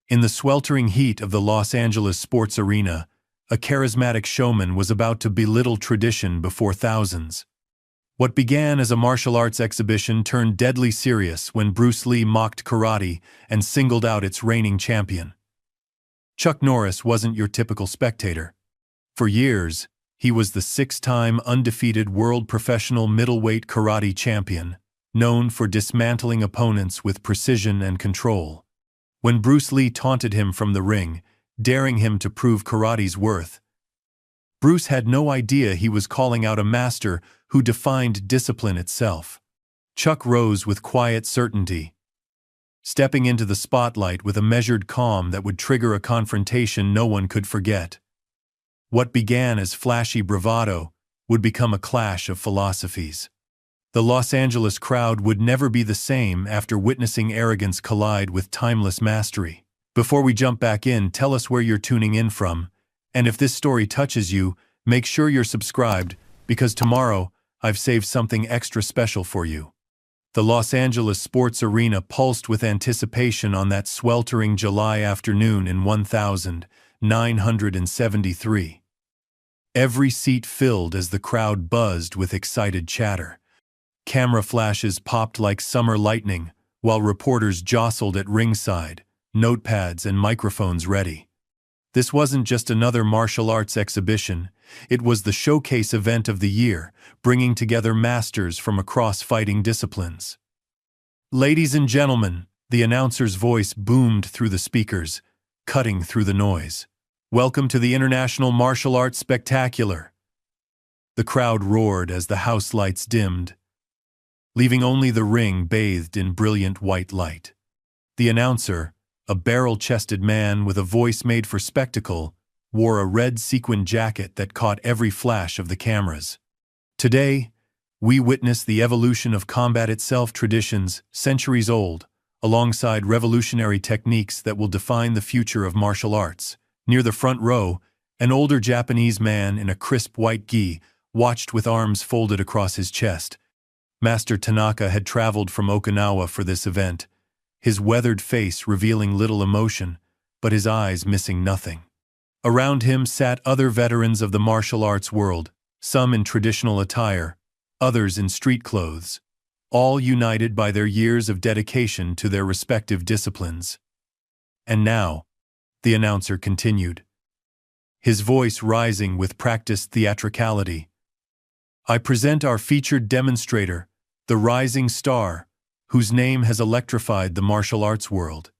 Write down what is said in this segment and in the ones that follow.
In the sweltering heat of the Los Angeles sports arena, a charismatic showman was about to belittle tradition before thousands. What began as a martial arts exhibition turned deadly serious when Bruce Lee mocked karate and singled out its reigning champion. Chuck Norris wasn't your typical spectator. For years, he was the six-time undefeated world professional middleweight karate champion, known for dismantling opponents with precision and control. When Bruce Lee taunted him from the ring, daring him to prove karate's worth, Bruce had no idea he was calling out a master who defined discipline itself. Chuck rose with quiet certainty, stepping into the spotlight with a measured calm that would trigger a confrontation no one could forget. What began as flashy bravado would become a clash of philosophies. The Los Angeles crowd would never be the same after witnessing arrogance collide with timeless mastery. Before we jump back in, tell us where you're tuning in from, and if this story touches you, make sure you're subscribed, because tomorrow I've saved something extra special for you. The Los Angeles sports arena pulsed with anticipation on that sweltering July afternoon in 1973. Every seat filled as the crowd buzzed with excited chatter. Camera flashes popped like summer lightning, while reporters jostled at ringside, notepads and microphones ready. This wasn't just another martial arts exhibition, it was the showcase event of the year, bringing together masters from across fighting disciplines. Ladies and gentlemen, the announcer's voice boomed through the speakers, cutting through the noise. Welcome to the International Martial Arts Spectacular. The crowd roared as the house lights dimmed, leaving only the ring bathed in brilliant white light. The announcer, a barrel-chested man with a voice made for spectacle, wore a red sequined jacket that caught every flash of the cameras. Today, we witness the evolution of combat itself, traditions centuries old, alongside revolutionary techniques that will define the future of martial arts. Near the front row, an older Japanese man in a crisp white gi watched with arms folded across his chest. Master Tanaka had traveled from Okinawa for this event, his weathered face revealing little emotion, but his eyes missing nothing. Around him sat other veterans of the martial arts world, some in traditional attire, others in street clothes, all united by their years of dedication to their respective disciplines. And now, the announcer continued, his voice rising with practiced theatricality, I present our featured demonstrator, the rising star, whose name has electrified the martial arts world.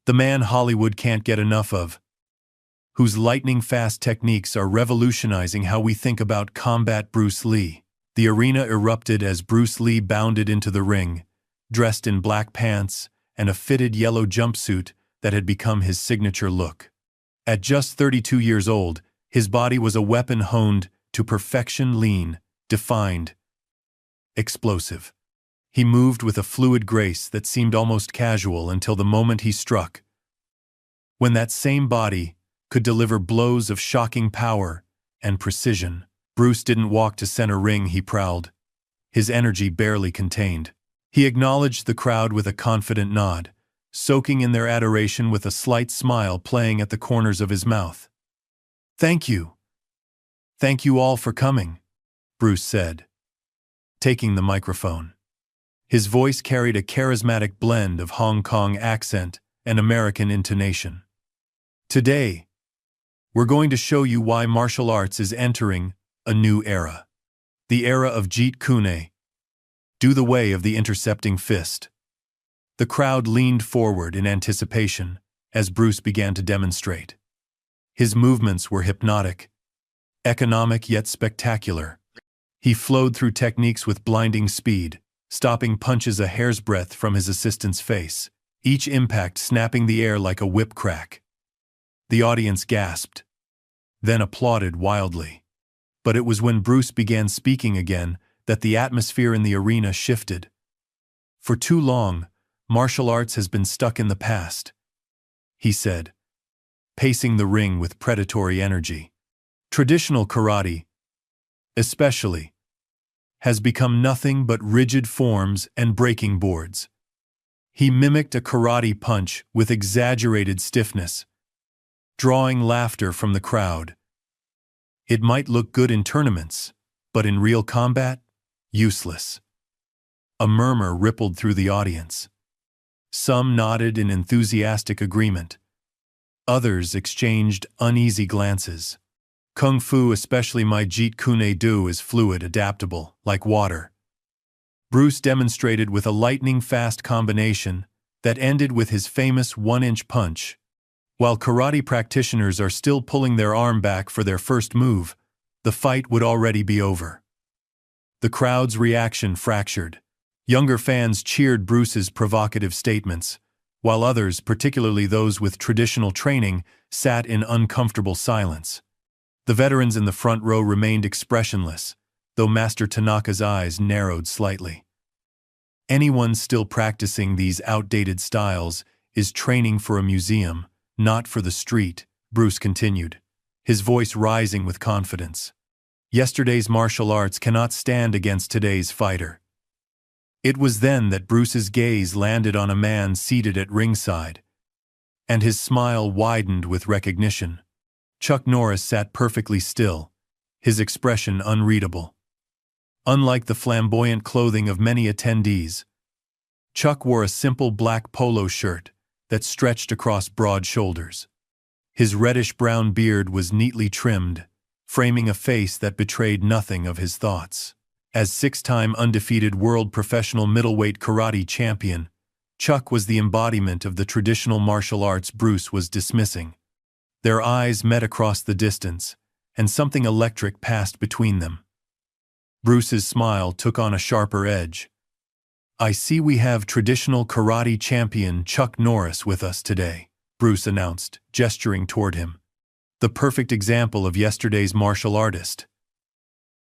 The man Hollywood can't get enough of, whose lightning-fast techniques are revolutionizing how we think about combat. Bruce Lee. The arena erupted as Bruce Lee bounded into the ring, dressed in black pants and a fitted yellow jumpsuit that had become his signature look. At just 32 years old, his body was a weapon honed to perfection, lean, defined, explosive. He moved with a fluid grace that seemed almost casual until the moment he struck, when that same body could deliver blows of shocking power and precision. Bruce didn't walk to center ring, he prowled, his energy barely contained. He acknowledged the crowd with a confident nod, soaking in their adoration with a slight smile playing at the corners of his mouth. Thank you. Thank you all for coming, Bruce said, taking the microphone. His voice carried a charismatic blend of Hong Kong accent and American intonation. Today, we're going to show you why martial arts is entering a new era. The era of Jeet Kune. Do the way of the intercepting fist. The crowd leaned forward in anticipation as Bruce began to demonstrate. His movements were hypnotic, economic yet spectacular. He flowed through techniques with blinding speed, stopping punches a hair's breadth from his assistant's face, each impact snapping the air like a whip crack. The audience gasped, then applauded wildly. But it was when Bruce began speaking again that the atmosphere in the arena shifted. For too long, martial arts has been stuck in the past, he said, pacing the ring with predatory energy. Traditional karate, especially, has become nothing but rigid forms and breaking boards. He mimicked a karate punch with exaggerated stiffness, drawing laughter from the crowd. It might look good in tournaments, but in real combat, useless. A murmur rippled through the audience. Some nodded in enthusiastic agreement. Others exchanged uneasy glances. Kung Fu, especially my Jeet Kune Do, is fluid, adaptable, like water. Bruce demonstrated with a lightning-fast combination that ended with his famous one-inch punch. While karate practitioners are still pulling their arm back for their first move, the fight would already be over. The crowd's reaction fractured. Younger fans cheered Bruce's provocative statements, while others, particularly those with traditional training, sat in uncomfortable silence. The veterans in the front row remained expressionless, though Master Tanaka's eyes narrowed slightly. Anyone still practicing these outdated styles is training for a museum, not for the street, Bruce continued, his voice rising with confidence. Yesterday's martial arts cannot stand against today's fighter. It was then that Bruce's gaze landed on a man seated at ringside, and his smile widened with recognition. Chuck Norris sat perfectly still, his expression unreadable. Unlike the flamboyant clothing of many attendees, Chuck wore a simple black polo shirt that stretched across broad shoulders. His reddish-brown beard was neatly trimmed, framing a face that betrayed nothing of his thoughts. As six-time undefeated world professional middleweight karate champion, Chuck was the embodiment of the traditional martial arts Bruce was dismissing. Their eyes met across the distance, and something electric passed between them. Bruce's smile took on a sharper edge. "I see we have traditional karate champion Chuck Norris with us today," Bruce announced, gesturing toward him. "The perfect example of yesterday's martial artist."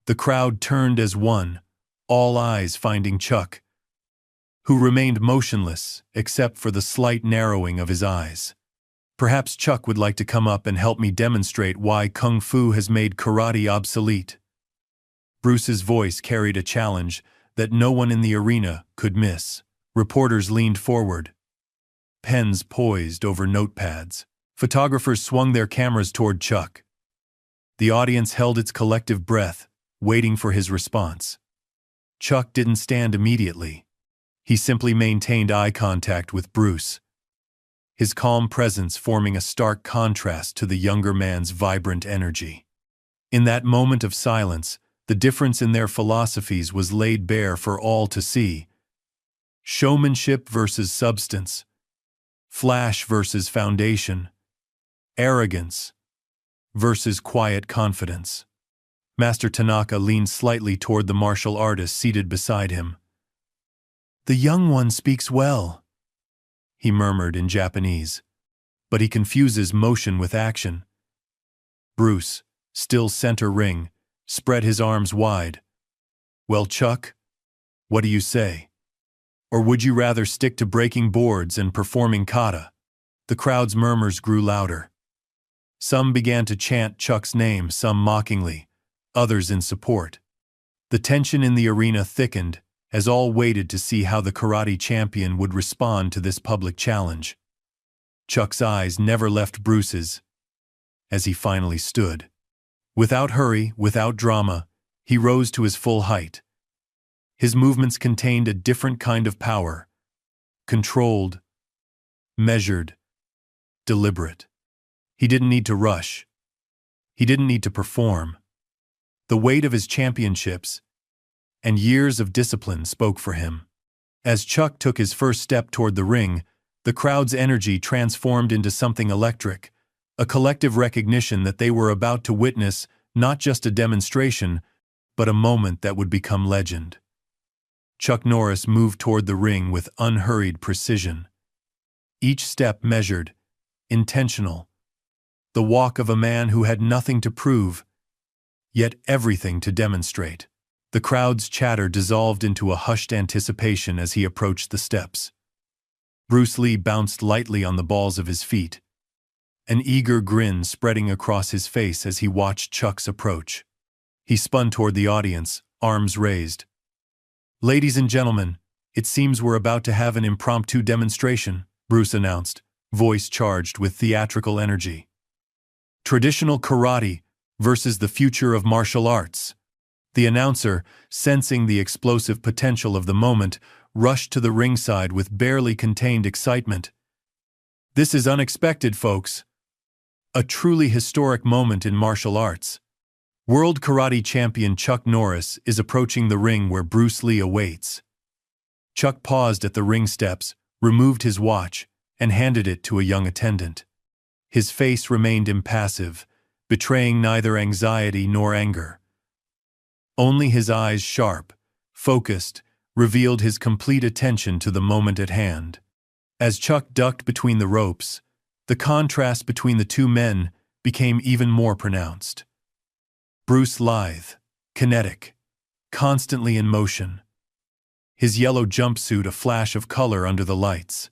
The crowd turned as one, all eyes finding Chuck, who remained motionless except for the slight narrowing of his eyes. "Perhaps Chuck would like to come up and help me demonstrate why Kung Fu has made karate obsolete." Bruce's voice carried a challenge that no one in the arena could miss. Reporters leaned forward, pens poised over notepads. Photographers swung their cameras toward Chuck. The audience held its collective breath, waiting for his response. Chuck didn't stand immediately. He simply maintained eye contact with Bruce, his calm presence forming a stark contrast to the younger man's vibrant energy. In that moment of silence, the difference in their philosophies was laid bare for all to see. Showmanship versus substance, flash versus foundation, arrogance versus quiet confidence. Master Tanaka leaned slightly toward the martial artist seated beside him. "The young one speaks well," he murmured in Japanese, "but he confuses motion with action." Bruce, still center ring, spread his arms wide. "Well, Chuck, what do you say? Or would you rather stick to breaking boards and performing kata?" The crowd's murmurs grew louder. Some began to chant Chuck's name, some mockingly, others in support. The tension in the arena thickened as all waited to see how the karate champion would respond to this public challenge. Chuck's eyes never left Bruce's as he finally stood. Without hurry, without drama, he rose to his full height. His movements contained a different kind of power, controlled, measured, deliberate. He didn't need to rush. He didn't need to perform. The weight of his championships and years of discipline spoke for him. As Chuck took his first step toward the ring, the crowd's energy transformed into something electric, a collective recognition that they were about to witness not just a demonstration, but a moment that would become legend. Chuck Norris moved toward the ring with unhurried precision. Each step measured, intentional, the walk of a man who had nothing to prove, yet everything to demonstrate. The crowd's chatter dissolved into a hushed anticipation as he approached the steps. Bruce Lee bounced lightly on the balls of his feet, an eager grin spreading across his face as he watched Chuck's approach. He spun toward the audience, arms raised. "Ladies and gentlemen, It seems we're about to have an impromptu demonstration, Bruce announced, voice charged with theatrical energy. Traditional karate versus the future of martial arts. The announcer, sensing the explosive potential of the moment, rushed to the ringside with barely contained excitement. This is unexpected, folks. A truly historic moment in martial arts. World Karate Champion Chuck Norris is approaching the ring where Bruce Lee awaits. Chuck paused at the ring steps, removed his watch, and handed it to a young attendant. His face remained impassive, betraying neither anxiety nor anger. Only his eyes, sharp, focused, revealed his complete attention to the moment at hand. As Chuck ducked between the ropes, the contrast between the two men became even more pronounced. Bruce lithe, kinetic, constantly in motion. His yellow jumpsuit a flash of color under the lights.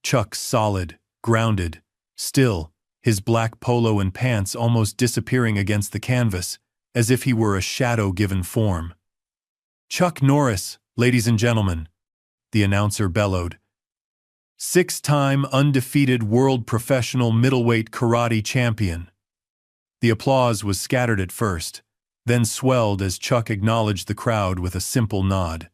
Chuck solid, grounded, still, his black polo and pants almost disappearing against the canvas, as if he were a shadow given form. Chuck Norris, ladies and gentlemen, the announcer bellowed. 6-time undefeated world professional middleweight karate champion. The applause was scattered at first, then swelled as Chuck acknowledged the crowd with a simple nod.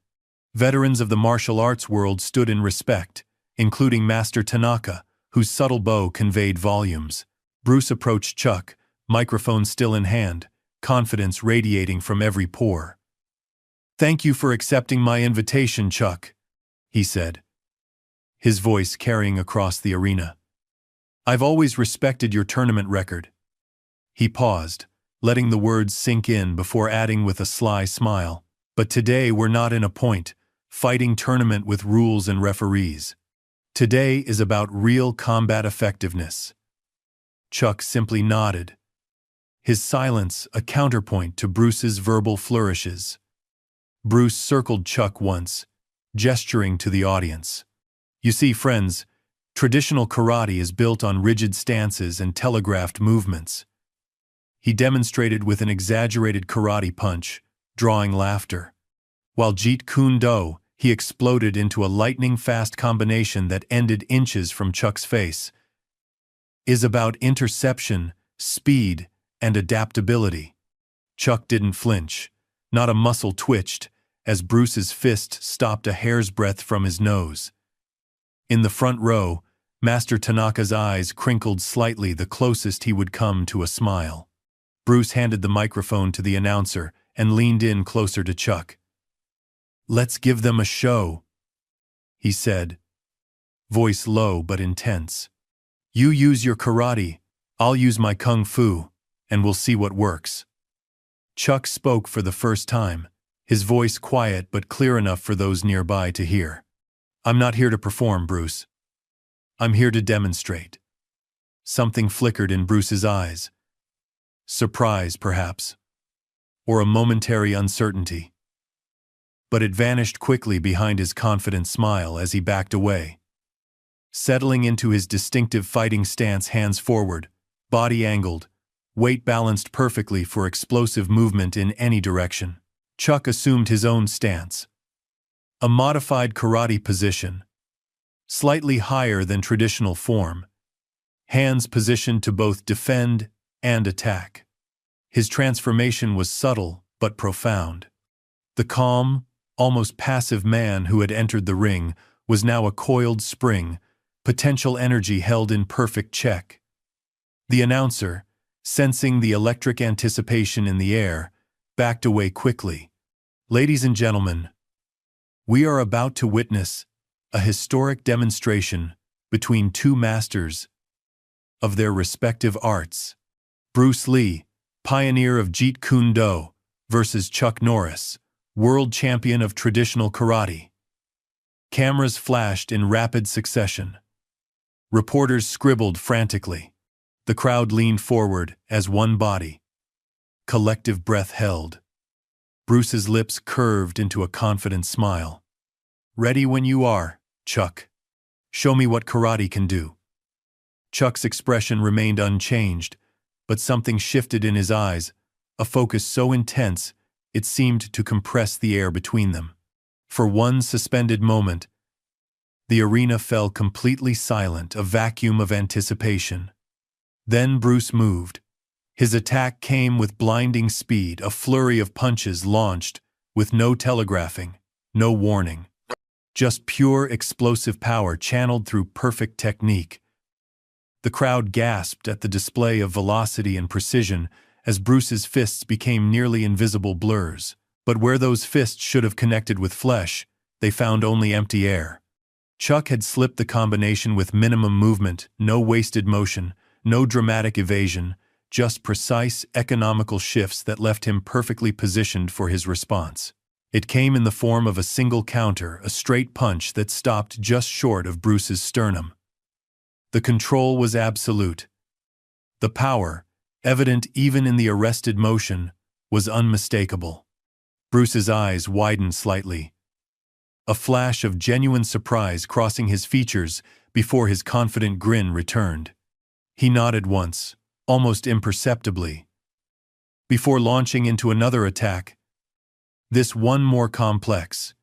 Veterans of the martial arts world stood in respect, including Master Tanaka, whose subtle bow conveyed volumes. Bruce approached Chuck, microphone still in hand, confidence radiating from every pore. "Thank you for accepting my invitation, Chuck," he said, his voice carrying across the arena. "I've always respected your tournament record." He paused, letting the words sink in before adding with a sly smile, "But today we're not in a fighting tournament with rules and referees. Today is about real combat effectiveness." Chuck simply nodded, his silence a counterpoint to Bruce's verbal flourishes. Bruce circled Chuck once, gesturing to the audience. "You see, friends, traditional karate is built on rigid stances and telegraphed movements." He demonstrated with an exaggerated karate punch, drawing laughter. While Jeet Kune Do, he exploded into a lightning-fast combination that ended inches from Chuck's face. Is about interception, speed, and adaptability. Chuck didn't flinch. Not a muscle twitched, as Bruce's fist stopped a hair's breadth from his nose. In the front row, Master Tanaka's eyes crinkled slightly, the closest he would come to a smile. Bruce handed the microphone to the announcer and leaned in closer to Chuck. "Let's give them a show," he said, voice low but intense. "You use your karate, I'll use my kung fu, and we'll see what works." Chuck spoke for the first time, his voice quiet but clear enough for those nearby to hear. "I'm not here to perform, Bruce. I'm here to demonstrate." Something flickered in Bruce's eyes. Surprise, perhaps, or a momentary uncertainty. But it vanished quickly behind his confident smile as he backed away. Settling into his distinctive fighting stance, hands forward, body angled, weight balanced perfectly for explosive movement in any direction, Chuck assumed his own stance. A modified karate position, slightly higher than traditional form, hands positioned to both defend and attack. His transformation was subtle but profound. The calm, almost passive man who had entered the ring was now a coiled spring, potential energy held in perfect check. The announcer, sensing the electric anticipation in the air, backed away quickly. "Ladies and gentlemen, we are about to witness a historic demonstration between two masters of their respective arts. Bruce Lee, pioneer of Jeet Kune Do, versus Chuck Norris, world champion of traditional karate." Cameras flashed in rapid succession. Reporters scribbled frantically. The crowd leaned forward as one body. Collective breath held. Bruce's lips curved into a confident smile. "Ready when you are, Chuck. Show me what karate can do." Chuck's expression remained unchanged, but something shifted in his eyes, a focus so intense it seemed to compress the air between them. For one suspended moment, the arena fell completely silent, a vacuum of anticipation. Then Bruce moved. His attack came with blinding speed, a flurry of punches launched, with no telegraphing, no warning. Just pure explosive power channeled through perfect technique. The crowd gasped at the display of velocity and precision as Bruce's fists became nearly invisible blurs. But where those fists should have connected with flesh, they found only empty air. Chuck had slipped the combination with minimum movement, no wasted motion, no dramatic evasion, just precise, economical shifts that left him perfectly positioned for his response. It came in the form of a single counter, a straight punch that stopped just short of Bruce's sternum. The control was absolute. The power, evident even in the arrested motion, was unmistakable. Bruce's eyes widened slightly, a flash of genuine surprise crossing his features before his confident grin returned. He nodded once, almost imperceptibly, before launching into another attack, this one more complex,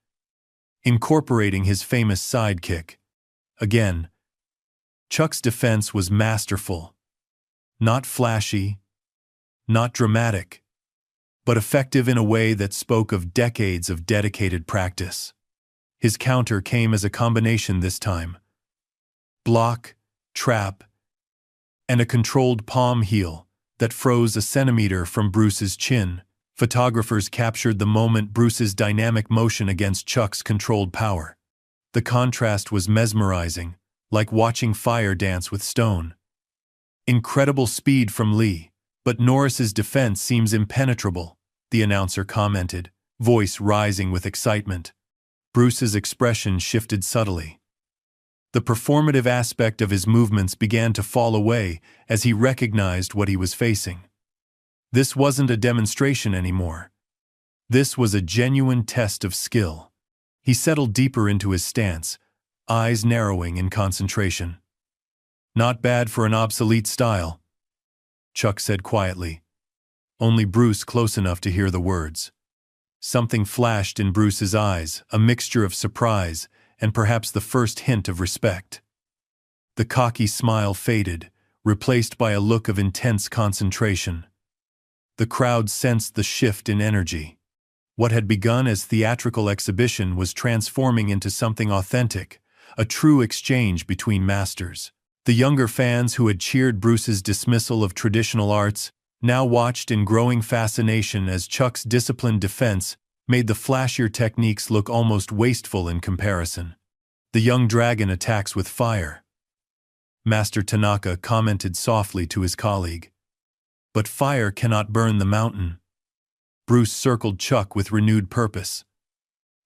incorporating his famous sidekick. Again, Chuck's defense was masterful. Not flashy, not dramatic, but effective in a way that spoke of decades of dedicated practice. His counter came as a combination this time. Block, trap, and a controlled palm heel that froze a centimeter from Bruce's chin. Photographers captured the moment, Bruce's dynamic motion against Chuck's controlled power. The contrast was mesmerizing, like watching fire dance with stone. Incredible speed from Lee, but Norris's defense seems impenetrable, the announcer commented, voice rising with excitement. Bruce's expression shifted subtly. The performative aspect of his movements began to fall away as he recognized what he was facing. This wasn't a demonstration anymore. This was a genuine test of skill. He settled deeper into his stance, eyes narrowing in concentration. "Not bad for an obsolete style," Chuck said quietly. Only Bruce close enough to hear the words. Something flashed in Bruce's eyes, a mixture of surprise and perhaps the first hint of respect. The cocky smile faded, replaced by a look of intense concentration. The crowd sensed the shift in energy. What had begun as theatrical exhibition was transforming into something authentic, a true exchange between masters. The younger fans who had cheered Bruce's dismissal of traditional arts now watched in growing fascination as Chuck's disciplined defense made the flashier techniques look almost wasteful in comparison. "The young dragon attacks with fire," Master Tanaka commented softly to his colleague. "But fire cannot burn the mountain." Bruce circled Chuck with renewed purpose.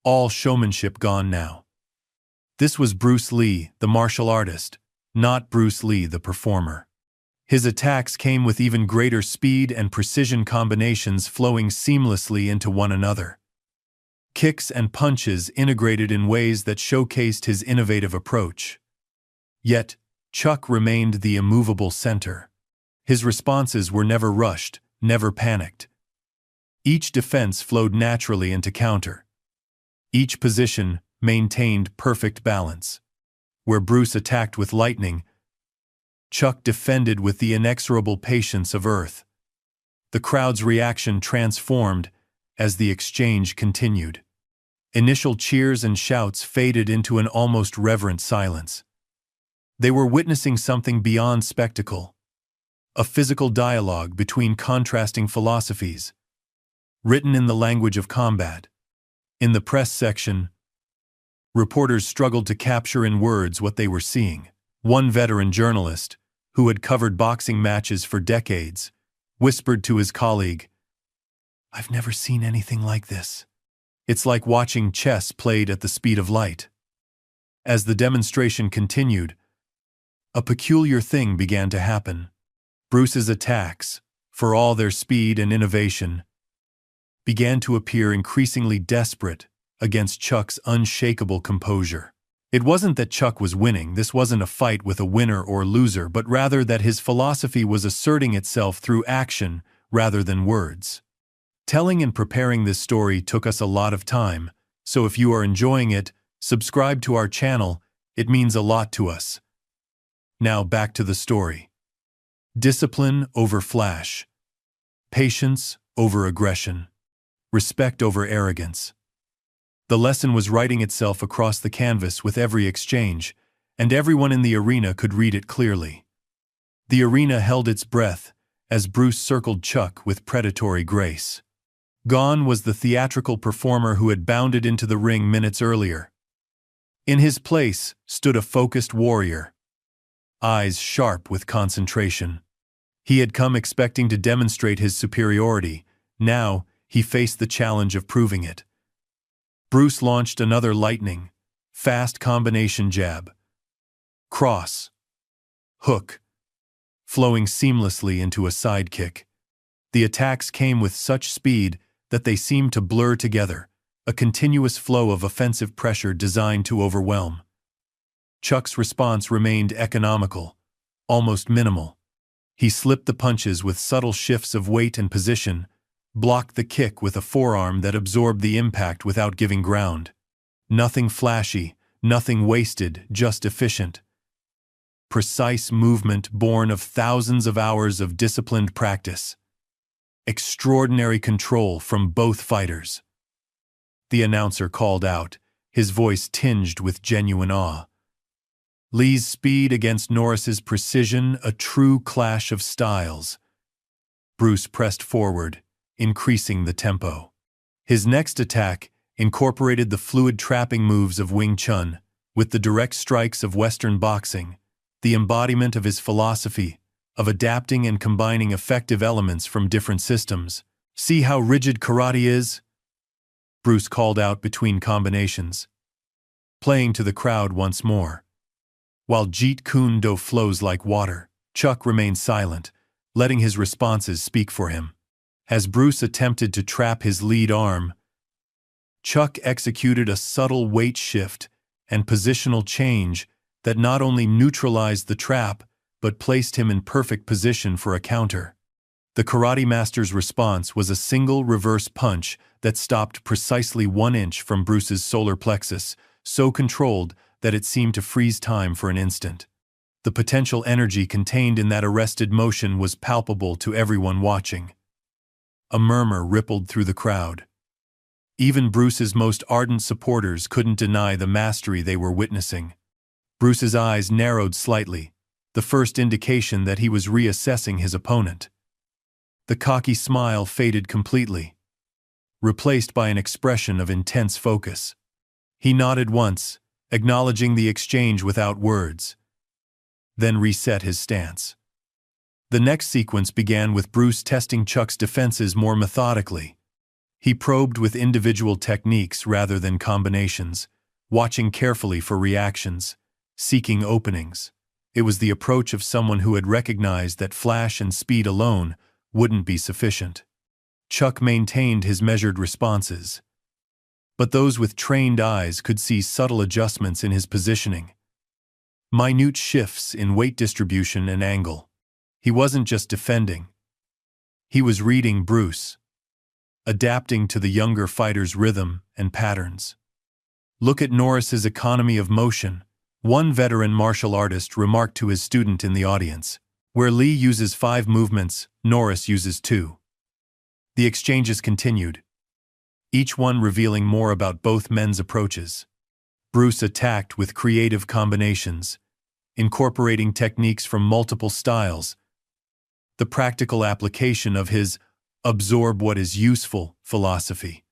All showmanship gone now. This was Bruce Lee, the martial artist, not Bruce Lee, the performer. His attacks came with even greater speed and precision, combinations flowing seamlessly into one another. Kicks and punches integrated in ways that showcased his innovative approach. Yet, Chuck remained the immovable center. His responses were never rushed, never panicked. Each defense flowed naturally into counter. Each position maintained perfect balance. Where Bruce attacked with lightning, Chuck defended with the inexorable patience of earth. The crowd's reaction transformed as the exchange continued. Initial cheers and shouts faded into an almost reverent silence. They were witnessing something beyond spectacle, a physical dialogue between contrasting philosophies, written in the language of combat. In the press section, reporters struggled to capture in words what they were seeing. One veteran journalist, who had covered boxing matches for decades, whispered to his colleague, "I've never seen anything like this. It's like watching chess played at the speed of light." As the demonstration continued, a peculiar thing began to happen. Bruce's attacks, for all their speed and innovation, began to appear increasingly desperate against Chuck's unshakable composure. It wasn't that Chuck was winning, this wasn't a fight with a winner or loser, but rather that his philosophy was asserting itself through action rather than words. Telling and preparing this story took us a lot of time, So if you are enjoying it, subscribe to our channel, it means a lot to us. Now back to the story. Discipline over flash. Patience over aggression. Respect over arrogance. The lesson was writing itself across the canvas with every exchange, and everyone in the arena could read it clearly. The arena held its breath as Bruce circled Chuck with predatory grace. Gone was the theatrical performer who had bounded into the ring minutes earlier. In his place stood a focused warrior, eyes sharp with concentration. He had come expecting to demonstrate his superiority. Now he faced the challenge of proving it. Bruce launched another lightning, fast combination jab. Cross. Hook. Flowing seamlessly into a sidekick. The attacks came with such speed that they seemed to blur together, a continuous flow of offensive pressure designed to overwhelm. Chuck's response remained economical, almost minimal. He slipped the punches with subtle shifts of weight and position, blocked the kick with a forearm that absorbed the impact without giving ground. Nothing flashy, nothing wasted, just efficient. Precise movement born of thousands of hours of disciplined practice. Extraordinary control from both fighters. The announcer called out, his voice tinged with genuine awe. Lee's speed against Norris's precision, a true clash of styles. Bruce pressed forward, increasing the tempo. His next attack incorporated the fluid trapping moves of Wing Chun, with the direct strikes of Western boxing, the embodiment of his philosophy of adapting and combining effective elements from different systems. See how rigid karate is? Bruce called out between combinations, playing to the crowd once more. While Jeet Kune Do flows like water, Chuck remained silent, letting his responses speak for him. As Bruce attempted to trap his lead arm, Chuck executed a subtle weight shift and positional change that not only neutralized the trap, but placed him in perfect position for a counter. The karate master's response was a single reverse punch that stopped precisely 1 inch from Bruce's solar plexus, so controlled that it seemed to freeze time for an instant. The potential energy contained in that arrested motion was palpable to everyone watching. A murmur rippled through the crowd. Even Bruce's most ardent supporters couldn't deny the mastery they were witnessing. Bruce's eyes narrowed slightly, the first indication that he was reassessing his opponent. The cocky smile faded completely, replaced by an expression of intense focus. He nodded once, acknowledging the exchange without words, then reset his stance. The next sequence began with Bruce testing Chuck's defenses more methodically. He probed with individual techniques rather than combinations, watching carefully for reactions, seeking openings. It was the approach of someone who had recognized that flash and speed alone wouldn't be sufficient. Chuck maintained his measured responses, but those with trained eyes could see subtle adjustments in his positioning, minute shifts in weight distribution and angle. He wasn't just defending. He was reading Bruce, adapting to the younger fighter's rhythm and patterns. Look at Norris's economy of motion, one veteran martial artist remarked to his student in the audience. Where Lee uses 5 movements, Norris uses 2. The exchanges continued, each one revealing more about both men's approaches. Bruce attacked with creative combinations, incorporating techniques from multiple styles, the practical application of his absorb what is useful philosophy.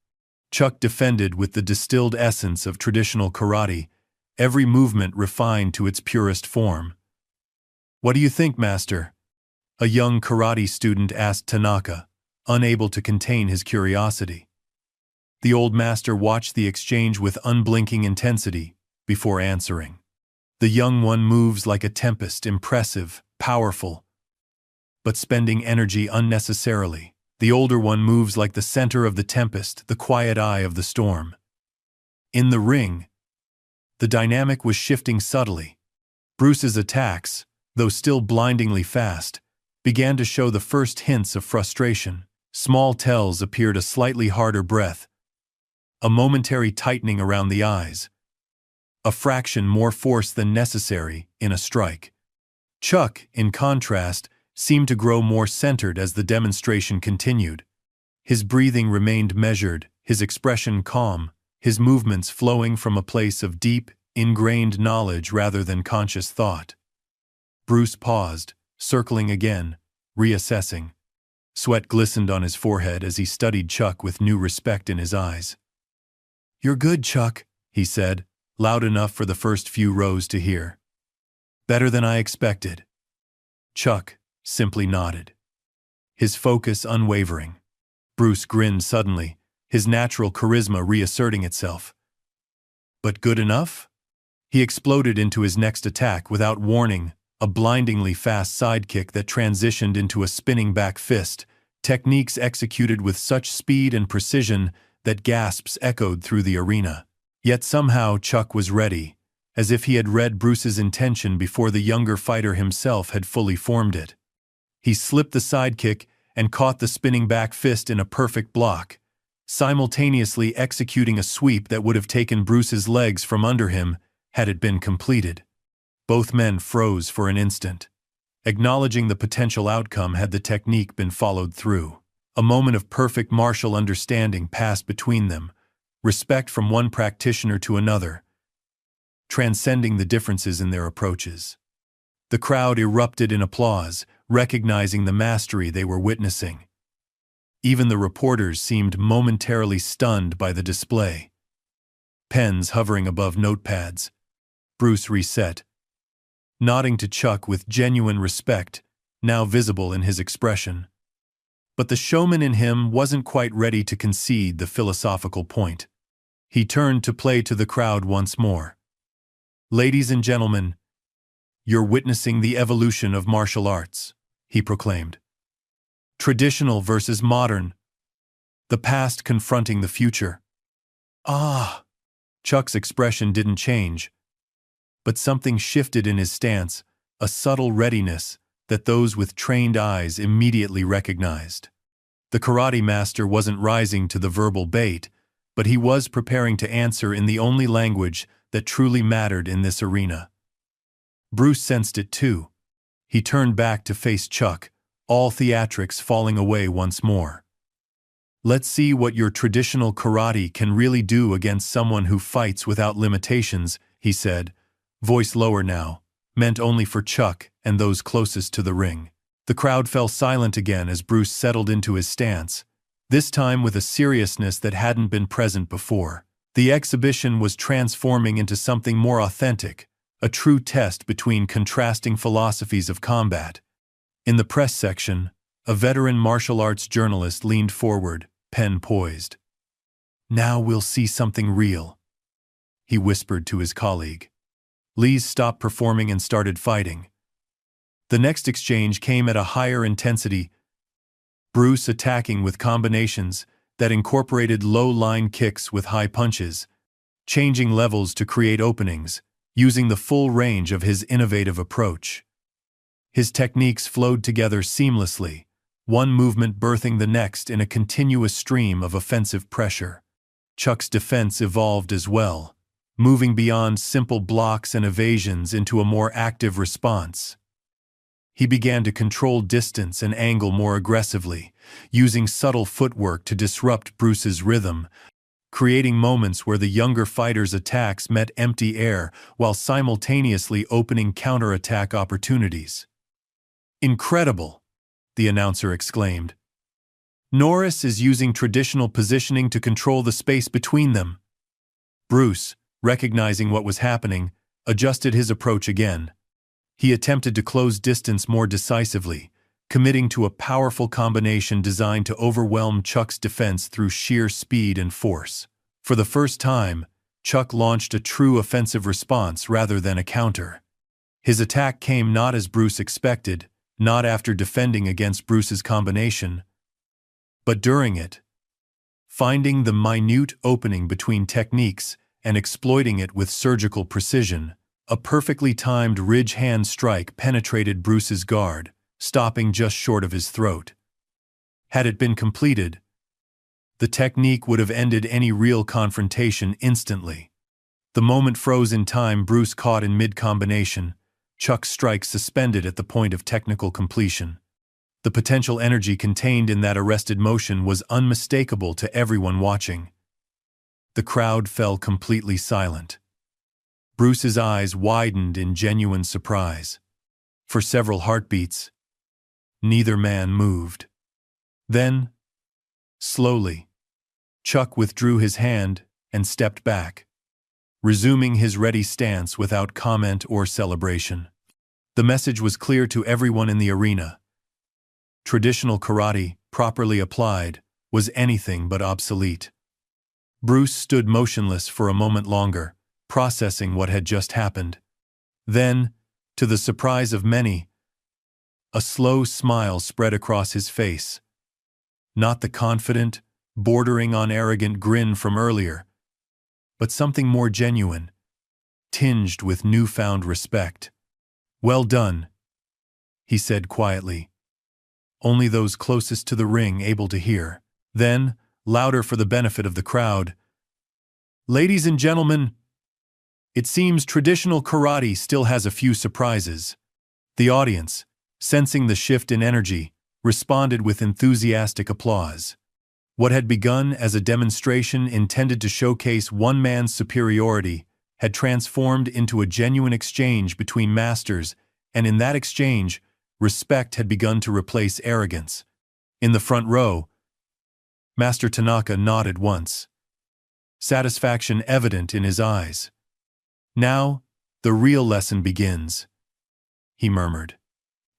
Chuck defended with the distilled essence of traditional karate, every movement refined to its purest form. What do you think, master? A young karate student asked Tanaka, unable to contain his curiosity. The old master watched the exchange with unblinking intensity before answering. The young one moves like a tempest, impressive, powerful, but spending energy unnecessarily. The older one moves like the center of the tempest, the quiet eye of the storm. In the ring, the dynamic was shifting subtly. Bruce's attacks, though still blindingly fast, began to show the first hints of frustration. Small tells appeared: a slightly harder breath, a momentary tightening around the eyes. A fraction more force than necessary in a strike. Chuck, in contrast, seemed to grow more centered as the demonstration continued. His breathing remained measured, his expression calm, his movements flowing from a place of deep, ingrained knowledge rather than conscious thought. Bruce paused, circling again, reassessing. Sweat glistened on his forehead as he studied Chuck with new respect in his eyes. "You're good, Chuck," he said, loud enough for the first few rows to hear. "Better than I expected." Chuck simply nodded, his focus unwavering. Bruce grinned suddenly, his natural charisma reasserting itself. "But good enough?" He exploded into his next attack without warning, a blindingly fast sidekick that transitioned into a spinning back fist, techniques executed with such speed and precision that gasps echoed through the arena. Yet somehow Chuck was ready, as if he had read Bruce's intention before the younger fighter himself had fully formed it. He slipped the sidekick and caught the spinning back fist in a perfect block, simultaneously executing a sweep that would have taken Bruce's legs from under him had it been completed. Both men froze for an instant, acknowledging the potential outcome had the technique been followed through. A moment of perfect martial understanding passed between them, respect from one practitioner to another, transcending the differences in their approaches. The crowd erupted in applause, recognizing the mastery they were witnessing. Even the reporters seemed momentarily stunned by the display. Pens hovering above notepads. Bruce reset, nodding to Chuck with genuine respect, now visible in his expression. But the showman in him wasn't quite ready to concede the philosophical point. He turned to play to the crowd once more. "Ladies and gentlemen, you're witnessing the evolution of martial arts," he proclaimed. "Traditional versus modern. The past confronting the future." "Ah!" Chuck's expression didn't change, but something shifted in his stance, a subtle readiness that those with trained eyes immediately recognized. The karate master wasn't rising to the verbal bait, but he was preparing to answer in the only language that truly mattered in this arena. Bruce sensed it too. He turned back to face Chuck, all theatrics falling away once more. "Let's see what your traditional karate can really do against someone who fights without limitations," he said, voice lower now, meant only for Chuck and those closest to the ring. The crowd fell silent again as Bruce settled into his stance, this time with a seriousness that hadn't been present before. The exhibition was transforming into something more authentic, a true test between contrasting philosophies of combat. In the press section, a veteran martial arts journalist leaned forward, pen poised. "Now we'll see something real," he whispered to his colleague. Lees stopped performing and started fighting. The next exchange came at a higher intensity, Bruce attacking with combinations that incorporated low-line kicks with high punches, changing levels to create openings, using the full range of his innovative approach. His techniques flowed together seamlessly, one movement birthing the next in a continuous stream of offensive pressure. Chuck's defense evolved as well, moving beyond simple blocks and evasions into a more active response. He began to control distance and angle more aggressively, using subtle footwork to disrupt Bruce's rhythm, creating moments where the younger fighter's attacks met empty air while simultaneously opening counterattack opportunities. "Incredible!" the announcer exclaimed. "Norris is using traditional positioning to control the space between them." Bruce, recognizing what was happening, adjusted his approach again. He attempted to close distance more decisively, committing to a powerful combination designed to overwhelm Chuck's defense through sheer speed and force. For the first time, Chuck launched a true offensive response rather than a counter. His attack came not as Bruce expected, not after defending against Bruce's combination, but during it, finding the minute opening between techniques and exploiting it with surgical precision. A perfectly timed ridge hand strike penetrated Bruce's guard, stopping just short of his throat. Had it been completed, The technique would have ended any real confrontation instantly. The moment froze in time. Bruce caught in mid-combination, Chuck's strike suspended at the point of technical completion. The potential energy contained in that arrested motion was unmistakable to everyone watching. The crowd fell completely silent. Bruce's eyes widened in genuine surprise. For several heartbeats, neither man moved. Then, slowly, Chuck withdrew his hand and stepped back, resuming his ready stance without comment or celebration. The message was clear to everyone in the arena. Traditional karate, properly applied, was anything but obsolete. Bruce stood motionless for a moment longer, processing what had just happened. Then, to the surprise of many, a slow smile spread across his face. Not the confident, bordering on arrogant grin from earlier, but something more genuine, tinged with newfound respect. "Well done," he said quietly, only those closest to the ring able to hear. Then, louder for the benefit of the crowd, "Ladies and gentlemen, it seems traditional karate still has a few surprises." The audience, sensing the shift in energy, responded with enthusiastic applause. What had begun as a demonstration intended to showcase one man's superiority had transformed into a genuine exchange between masters, and in that exchange, respect had begun to replace arrogance. In the front row, Master Tanaka nodded once, satisfaction evident in his eyes. "Now, the real lesson begins," he murmured.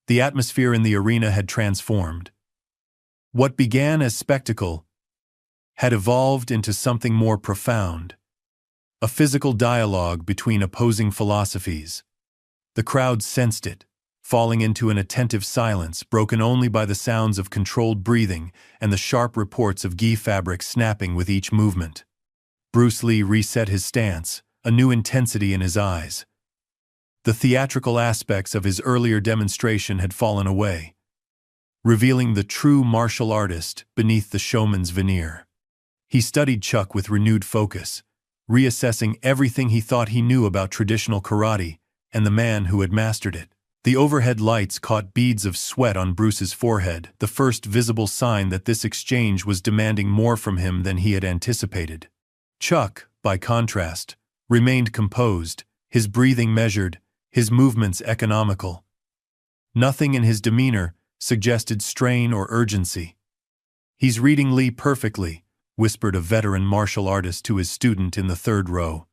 The atmosphere in the arena had transformed. What began as spectacle had evolved into something more profound, a physical dialogue between opposing philosophies. The crowd sensed it, falling into an attentive silence broken only by the sounds of controlled breathing and the sharp reports of gi fabric snapping with each movement. Bruce Lee reset his stance, a new intensity in his eyes. The theatrical aspects of his earlier demonstration had fallen away, revealing the true martial artist beneath the showman's veneer. He studied Chuck with renewed focus, reassessing everything he thought he knew about traditional karate and the man who had mastered it. The overhead lights caught beads of sweat on Bruce's forehead, the first visible sign that this exchange was demanding more from him than he had anticipated. Chuck, by contrast, remained composed, his breathing measured, his movements economical. Nothing in his demeanor suggested strain or urgency. "He's reading Lee perfectly," whispered a veteran martial artist to his student in the third row.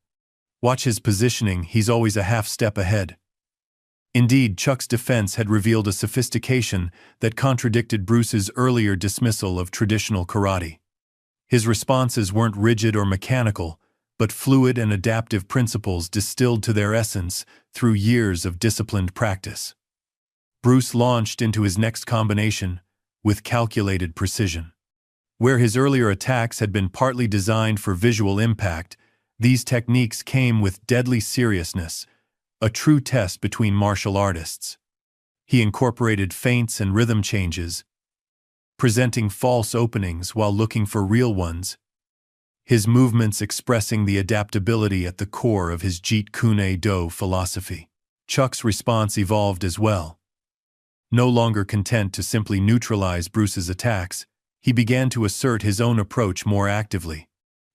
"Watch his positioning, he's always a half step ahead." Indeed, Chuck's defense had revealed a sophistication that contradicted Bruce's earlier dismissal of traditional karate. His responses weren't rigid or mechanical, but fluid and adaptive principles distilled to their essence through years of disciplined practice. Bruce launched into his next combination with calculated precision. Where his earlier attacks had been partly designed for visual impact, these techniques came with deadly seriousness, a true test between martial artists. He incorporated feints and rhythm changes, presenting false openings while looking for real ones, his movements expressing the adaptability at the core of his Jeet Kune Do philosophy. Chuck's response evolved as well. No longer content to simply neutralize Bruce's attacks, he began to assert his own approach more actively.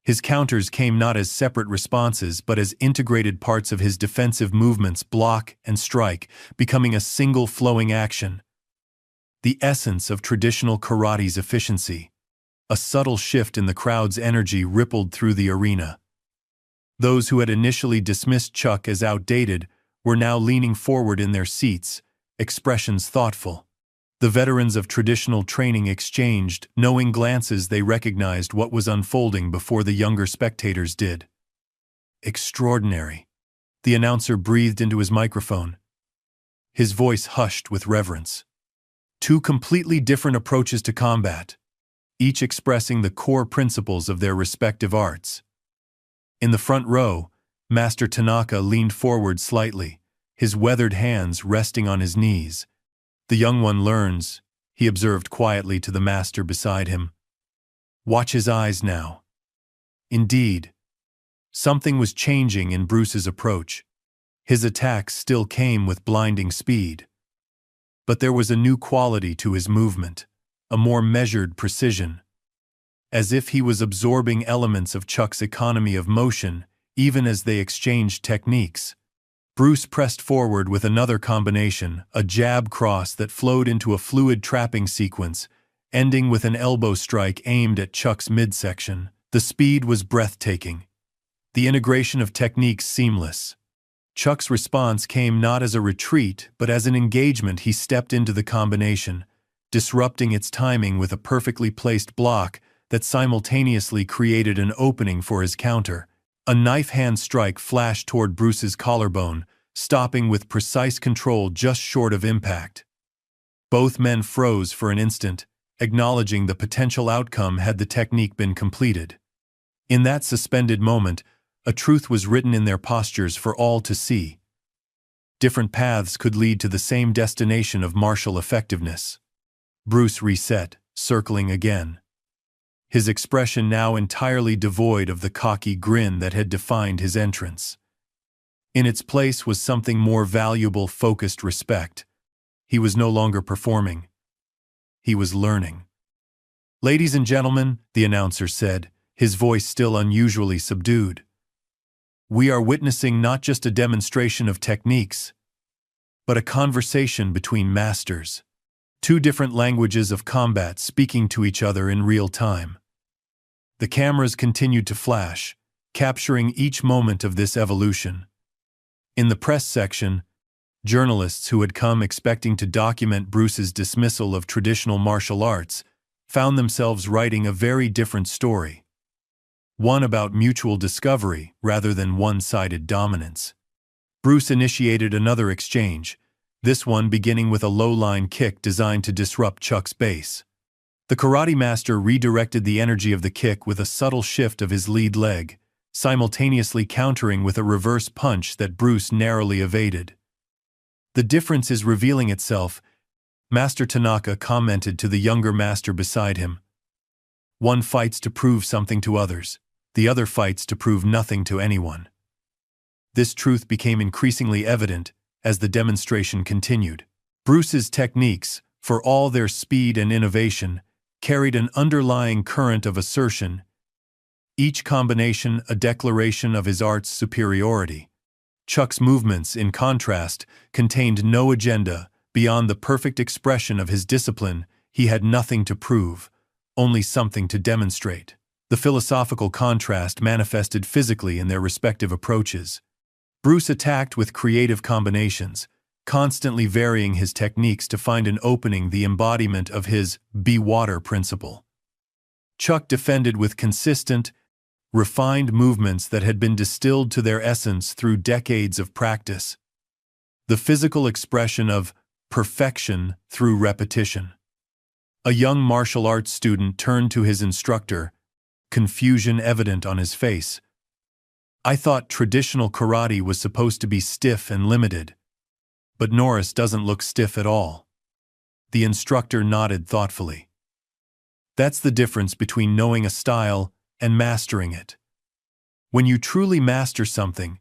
His counters came not as separate responses but as integrated parts of his defensive movements, block and strike, becoming a single flowing action. The essence of traditional karate's efficiency. A subtle shift in the crowd's energy rippled through the arena. Those who had initially dismissed Chuck as outdated were now leaning forward in their seats, expressions thoughtful. The veterans of traditional training exchanged knowing glances. They recognized what was unfolding before the younger spectators did. "Extraordinary," the announcer breathed into his microphone, his voice hushed with reverence. Two completely different approaches to combat, each expressing the core principles of their respective arts. In the front row, Master Tanaka leaned forward slightly, his weathered hands resting on his knees. "The young one learns," he observed quietly to the master beside him. Watch his eyes now. Indeed, something was changing in Bruce's approach. His attacks still came with blinding speed. But there was a new quality to his movement, a more measured precision. As if he was absorbing elements of Chuck's economy of motion, even as they exchanged techniques. Bruce pressed forward with another combination, a jab cross that flowed into a fluid trapping sequence, ending with an elbow strike aimed at Chuck's midsection. The speed was breathtaking. The integration of techniques seamless. Chuck's response came not as a retreat, but as an engagement. He stepped into the combination, disrupting its timing with a perfectly placed block that simultaneously created an opening for his counter. A knife-hand strike flashed toward Bruce's collarbone, stopping with precise control just short of impact. Both men froze for an instant, acknowledging the potential outcome had the technique been completed. In that suspended moment, a truth was written in their postures for all to see. Different paths could lead to the same destination of martial effectiveness. Bruce reset, circling again. His expression now entirely devoid of the cocky grin that had defined his entrance. In its place was something more valuable, focused respect. He was no longer performing. He was learning. "Ladies and gentlemen," the announcer said, his voice still unusually subdued. "We are witnessing not just a demonstration of techniques, but a conversation between masters. Two different languages of combat speaking to each other in real time." The cameras continued to flash, capturing each moment of this evolution. In the press section, journalists who had come expecting to document Bruce's dismissal of traditional martial arts found themselves writing a very different story. One about mutual discovery rather than one-sided dominance. Bruce initiated another exchange, this one beginning with a low-line kick designed to disrupt Chuck's base. The karate master redirected the energy of the kick with a subtle shift of his lead leg, simultaneously countering with a reverse punch that Bruce narrowly evaded. "The difference is revealing itself," Master Tanaka commented to the younger master beside him. "One fights to prove something to others, the other fights to prove nothing to anyone." This truth became increasingly evident as the demonstration continued. Bruce's techniques, for all their speed and innovation, carried an underlying current of assertion, each combination a declaration of his art's superiority. Chuck's movements, in contrast, contained no agenda. Beyond the perfect expression of his discipline, he had nothing to prove, only something to demonstrate. The philosophical contrast manifested physically in their respective approaches. Bruce attacked with creative combinations, constantly varying his techniques to find an opening, the embodiment of his be water principle. Chuck defended with consistent, refined movements that had been distilled to their essence through decades of practice. The physical expression of perfection through repetition. A young martial arts student turned to his instructor, confusion evident on his face. "I thought traditional karate was supposed to be stiff and limited. But Norris doesn't look stiff at all." The instructor nodded thoughtfully. "That's the difference between knowing a style and mastering it. When you truly master something,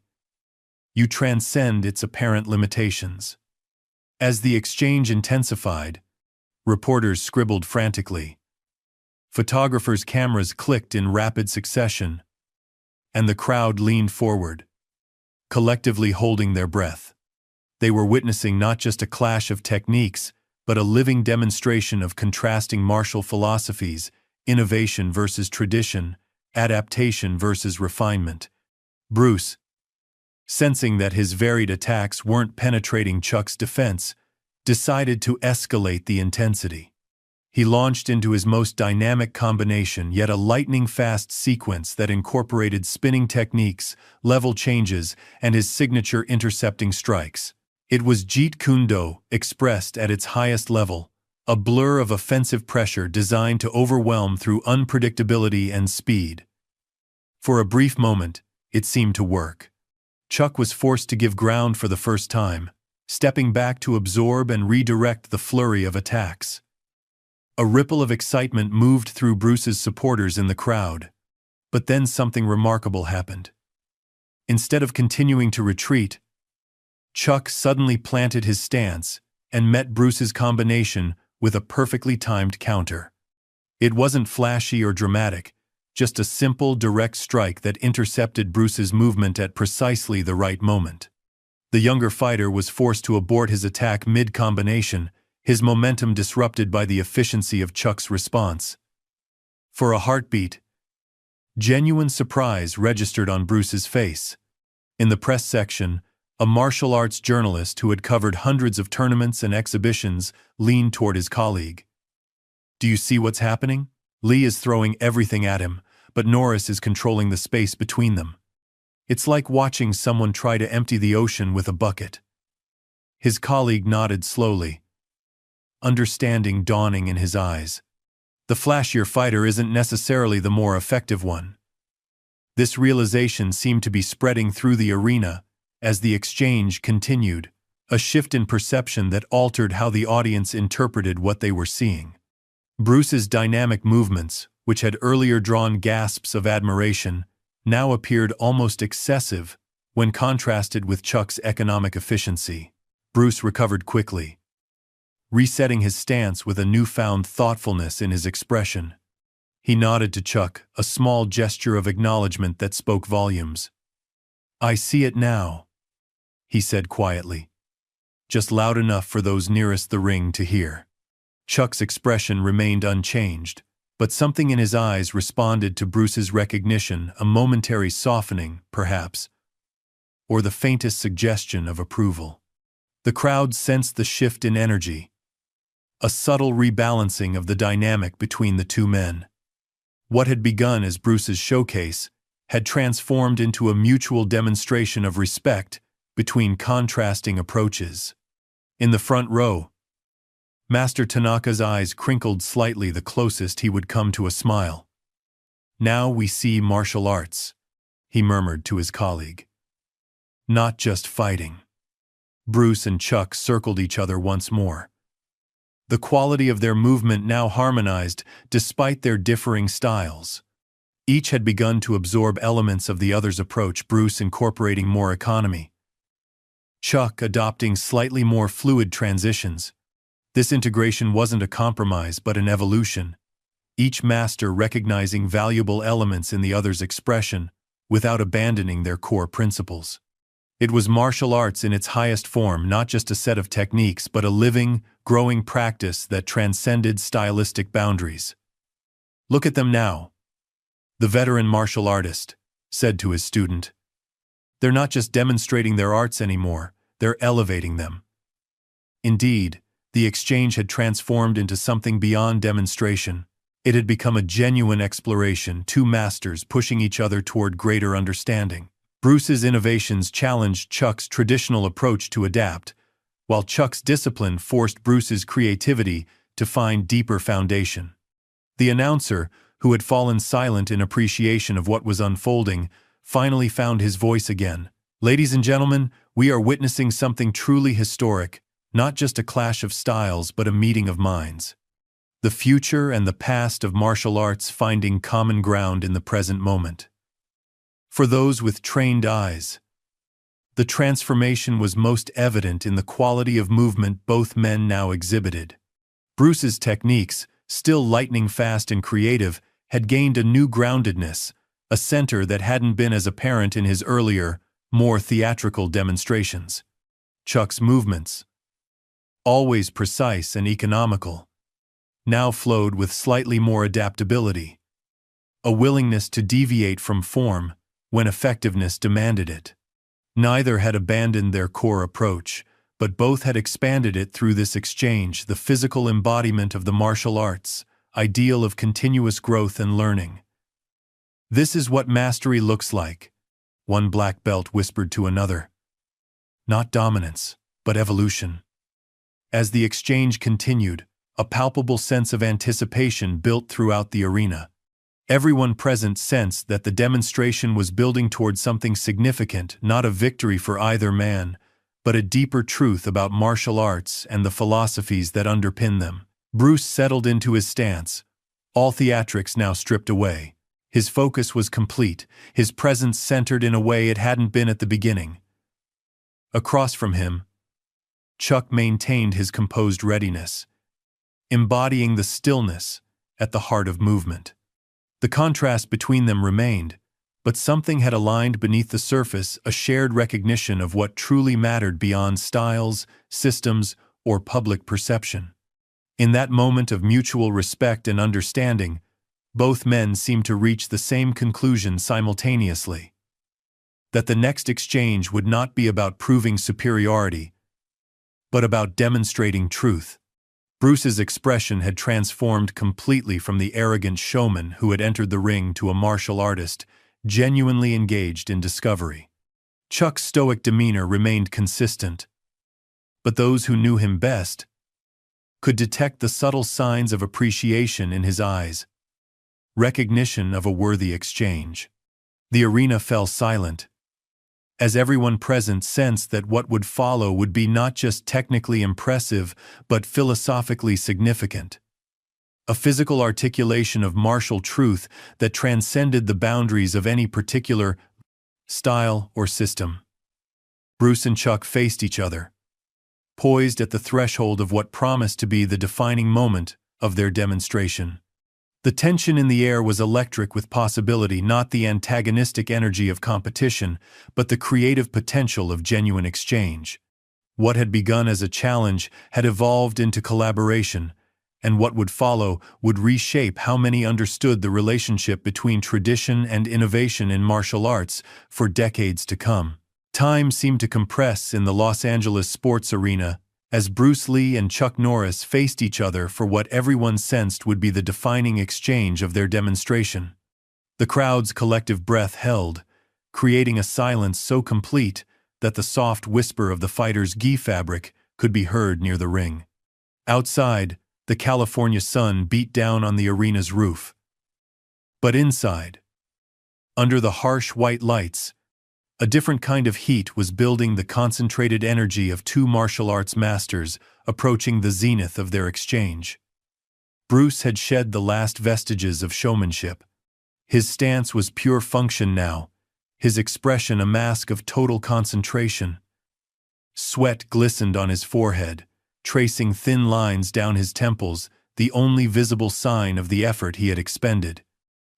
you transcend its apparent limitations." As the exchange intensified, reporters scribbled frantically. Photographers' cameras clicked in rapid succession, and the crowd leaned forward, collectively holding their breath. They were witnessing not just a clash of techniques, but a living demonstration of contrasting martial philosophies, innovation versus tradition, adaptation versus refinement. Bruce, sensing that his varied attacks weren't penetrating Chuck's defense, decided to escalate the intensity. He launched into his most dynamic combination, yet a lightning-fast sequence that incorporated spinning techniques, level changes, and his signature intercepting strikes. It was Jeet Kune Do expressed at its highest level, a blur of offensive pressure designed to overwhelm through unpredictability and speed. For a brief moment, it seemed to work. Chuck was forced to give ground for the first time, stepping back to absorb and redirect the flurry of attacks. A ripple of excitement moved through Bruce's supporters in the crowd. But then something remarkable happened. Instead of continuing to retreat, Chuck suddenly planted his stance and met Bruce's combination with a perfectly timed counter. It wasn't flashy or dramatic, just a simple, direct strike that intercepted Bruce's movement at precisely the right moment. The younger fighter was forced to abort his attack mid-combination, his momentum disrupted by the efficiency of Chuck's response. For a heartbeat, genuine surprise registered on Bruce's face. In the press section, a martial arts journalist who had covered hundreds of tournaments and exhibitions leaned toward his colleague. "Do you see what's happening? Lee is throwing everything at him, but Norris is controlling the space between them. It's like watching someone try to empty the ocean with a bucket." His colleague nodded slowly, understanding dawning in his eyes. The flashier fighter isn't necessarily the more effective one. This realization seemed to be spreading through the arena as the exchange continued, a shift in perception that altered how the audience interpreted what they were seeing. Bruce's dynamic movements, which had earlier drawn gasps of admiration, now appeared almost excessive when contrasted with Chuck's economic efficiency. Bruce recovered quickly, resetting his stance with a newfound thoughtfulness in his expression. He nodded to Chuck, a small gesture of acknowledgement that spoke volumes. "I see it now," he said quietly, just loud enough for those nearest the ring to hear. Chuck's expression remained unchanged, but something in his eyes responded to Bruce's recognition, a momentary softening, perhaps, or the faintest suggestion of approval. The crowd sensed the shift in energy, a subtle rebalancing of the dynamic between the two men. What had begun as Bruce's showcase had transformed into a mutual demonstration of respect between contrasting approaches. In the front row, Master Tanaka's eyes crinkled slightly, the closest he would come to a smile. "Now we see martial arts," he murmured to his colleague. "Not just fighting." Bruce and Chuck circled each other once more. The quality of their movement now harmonized despite their differing styles. Each had begun to absorb elements of the other's approach, Bruce incorporating more economy, Chuck adopting slightly more fluid transitions. This integration wasn't a compromise but an evolution, each master recognizing valuable elements in the other's expression without abandoning their core principles. It was martial arts in its highest form, not just a set of techniques but a living, growing practice that transcended stylistic boundaries. "Look at them now," the veteran martial artist said to his student. "They're not just demonstrating their arts anymore, they're elevating them." Indeed, the exchange had transformed into something beyond demonstration. It had become a genuine exploration, two masters pushing each other toward greater understanding. Bruce's innovations challenged Chuck's traditional approach to adapt, while Chuck's discipline forced Bruce's creativity to find deeper foundation. The announcer, who had fallen silent in appreciation of what was unfolding, finally found his voice again. "Ladies and gentlemen, we are witnessing something truly historic, not just a clash of styles but a meeting of minds. The future and the past of martial arts finding common ground in the present moment." For those with trained eyes, the transformation was most evident in the quality of movement both men now exhibited. Bruce's techniques, still lightning fast and creative, had gained a new groundedness, a center that hadn't been as apparent in his earlier, more theatrical demonstrations. Chuck's movements, always precise and economical, now flowed with slightly more adaptability, a willingness to deviate from form when effectiveness demanded it. Neither had abandoned their core approach, but both had expanded it through this exchange, the physical embodiment of the martial arts, ideal of continuous growth and learning. "This is what mastery looks like," one black belt whispered to another. "Not dominance, but evolution." As the exchange continued, a palpable sense of anticipation built throughout the arena. Everyone present sensed that the demonstration was building toward something significant, not a victory for either man, but a deeper truth about martial arts and the philosophies that underpin them. Bruce settled into his stance, all theatrics now stripped away. His focus was complete, his presence centered in a way it hadn't been at the beginning. Across from him, Chuck maintained his composed readiness, embodying the stillness at the heart of movement. The contrast between them remained, but something had aligned beneath the surface, a shared recognition of what truly mattered beyond styles, systems, or public perception. In that moment of mutual respect and understanding, both men seemed to reach the same conclusion simultaneously: that the next exchange would not be about proving superiority, but about demonstrating truth. Bruce's expression had transformed completely from the arrogant showman who had entered the ring to a martial artist, genuinely engaged in discovery. Chuck's stoic demeanor remained consistent, but those who knew him best could detect the subtle signs of appreciation in his eyes, recognition of a worthy exchange. The arena fell silent, as everyone present sensed that what would follow would be not just technically impressive, but philosophically significant. A physical articulation of martial truth that transcended the boundaries of any particular style or system. Bruce and Chuck faced each other, poised at the threshold of what promised to be the defining moment of their demonstration. The tension in the air was electric with possibility, not the antagonistic energy of competition, but the creative potential of genuine exchange. What had begun as a challenge had evolved into collaboration, and what would follow would reshape how many understood the relationship between tradition and innovation in martial arts for decades to come. Time seemed to compress in the Los Angeles sports arena as Bruce Lee and Chuck Norris faced each other for what everyone sensed would be the defining exchange of their demonstration. The crowd's collective breath held, creating a silence so complete that the soft whisper of the fighter's gi fabric could be heard near the ring. Outside, the California sun beat down on the arena's roof. But inside, under the harsh white lights, a different kind of heat was building, the concentrated energy of two martial arts masters approaching the zenith of their exchange. Bruce had shed the last vestiges of showmanship. His stance was pure function now, his expression a mask of total concentration. Sweat glistened on his forehead, tracing thin lines down his temples, the only visible sign of the effort he had expended.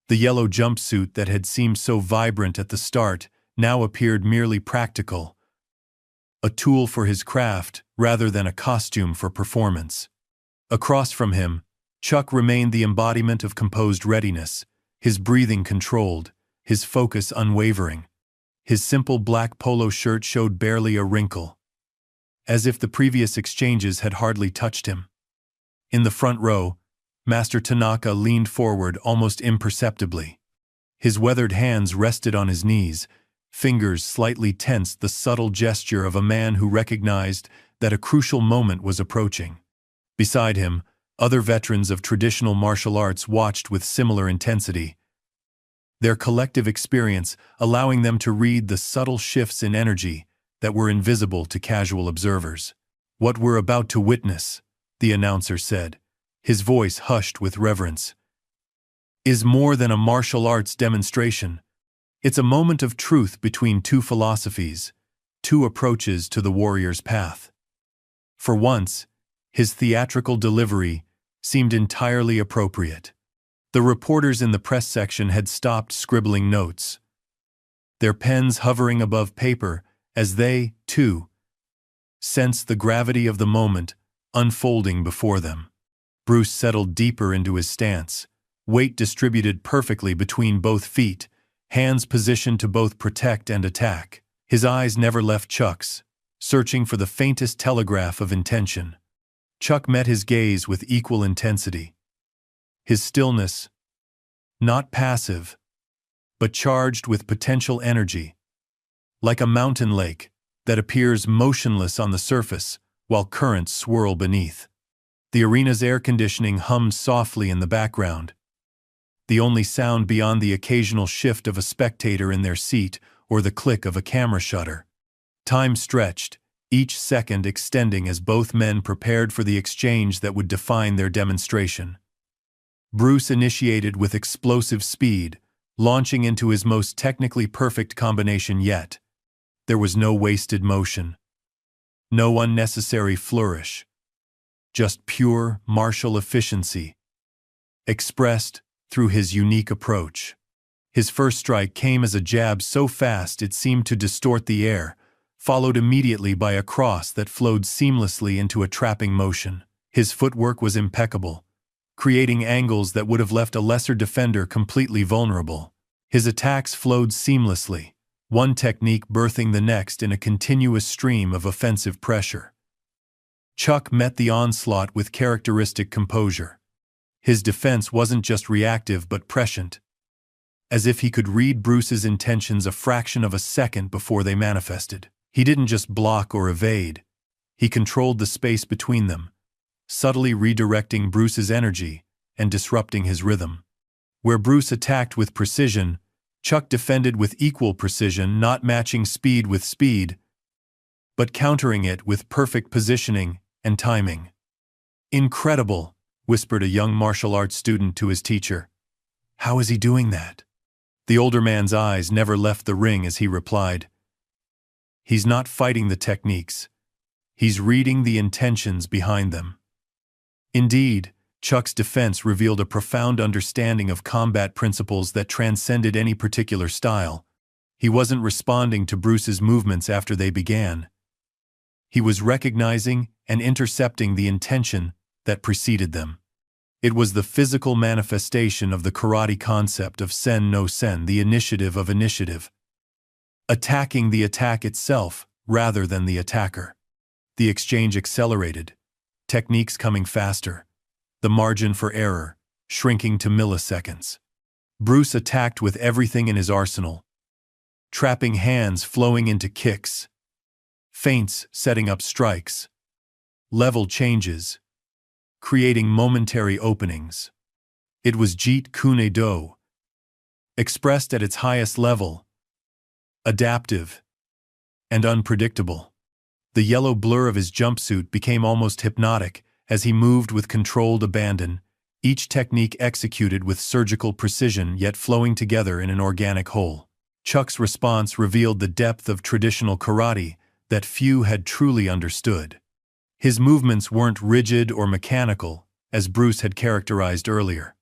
The yellow jumpsuit that had seemed so vibrant at the start now appeared merely practical, a tool for his craft rather than a costume for performance. Across from him, Chuck remained the embodiment of composed readiness, his breathing controlled, his focus unwavering. His simple black polo shirt showed barely a wrinkle, as if the previous exchanges had hardly touched him. In the front row, Master Tanaka leaned forward almost imperceptibly. His weathered hands rested on his knees, fingers slightly tensed, the subtle gesture of a man who recognized that a crucial moment was approaching. Beside him, other veterans of traditional martial arts watched with similar intensity, their collective experience allowing them to read the subtle shifts in energy that were invisible to casual observers. "What we're about to witness," the announcer said, his voice hushed with reverence, "is more than a martial arts demonstration. It's a moment of truth between two philosophies, two approaches to the warrior's path." For once, his theatrical delivery seemed entirely appropriate. The reporters in the press section had stopped scribbling notes, their pens hovering above paper as they, too, sensed the gravity of the moment unfolding before them. Bruce settled deeper into his stance, weight distributed perfectly between both feet, hands positioned to both protect and attack. His eyes never left Chuck's, searching for the faintest telegraph of intention. Chuck met his gaze with equal intensity. His stillness, not passive, but charged with potential energy, like a mountain lake that appears motionless on the surface while currents swirl beneath. The arena's air conditioning hummed softly in the background, the only sound beyond the occasional shift of a spectator in their seat or the click of a camera shutter. Time stretched, each second extending as both men prepared for the exchange that would define their demonstration. Bruce initiated with explosive speed, launching into his most technically perfect combination yet. There was no wasted motion. No unnecessary flourish. Just pure martial efficiency, expressed through his unique approach. His first strike came as a jab so fast it seemed to distort the air, followed immediately by a cross that flowed seamlessly into a trapping motion. His footwork was impeccable, creating angles that would have left a lesser defender completely vulnerable. His attacks flowed seamlessly, one technique birthing the next in a continuous stream of offensive pressure. Chuck met the onslaught with characteristic composure. His defense wasn't just reactive but prescient, as if he could read Bruce's intentions a fraction of a second before they manifested. He didn't just block or evade, he controlled the space between them, subtly redirecting Bruce's energy and disrupting his rhythm. Where Bruce attacked with precision, Chuck defended with equal precision, not matching speed with speed, but countering it with perfect positioning and timing. "Incredible," whispered a young martial arts student to his teacher. "How is he doing that?" The older man's eyes never left the ring as he replied, "He's not fighting the techniques. He's reading the intentions behind them." Indeed, Chuck's defense revealed a profound understanding of combat principles that transcended any particular style. He wasn't responding to Bruce's movements after they began. He was recognizing and intercepting the intention that preceded them. It was the physical manifestation of the karate concept of sen no sen, the initiative of initiative. Attacking the attack itself rather than the attacker. The exchange accelerated, techniques coming faster, the margin for error shrinking to milliseconds. Bruce attacked with everything in his arsenal, trapping hands flowing into kicks, feints setting up strikes, level changes, creating momentary openings. It was Jeet Kune Do, expressed at its highest level, adaptive and unpredictable. The yellow blur of his jumpsuit became almost hypnotic as he moved with controlled abandon, each technique executed with surgical precision yet flowing together in an organic whole. Chuck's response revealed the depth of traditional karate that few had truly understood. His movements weren't rigid or mechanical, as Bruce had characterized earlier.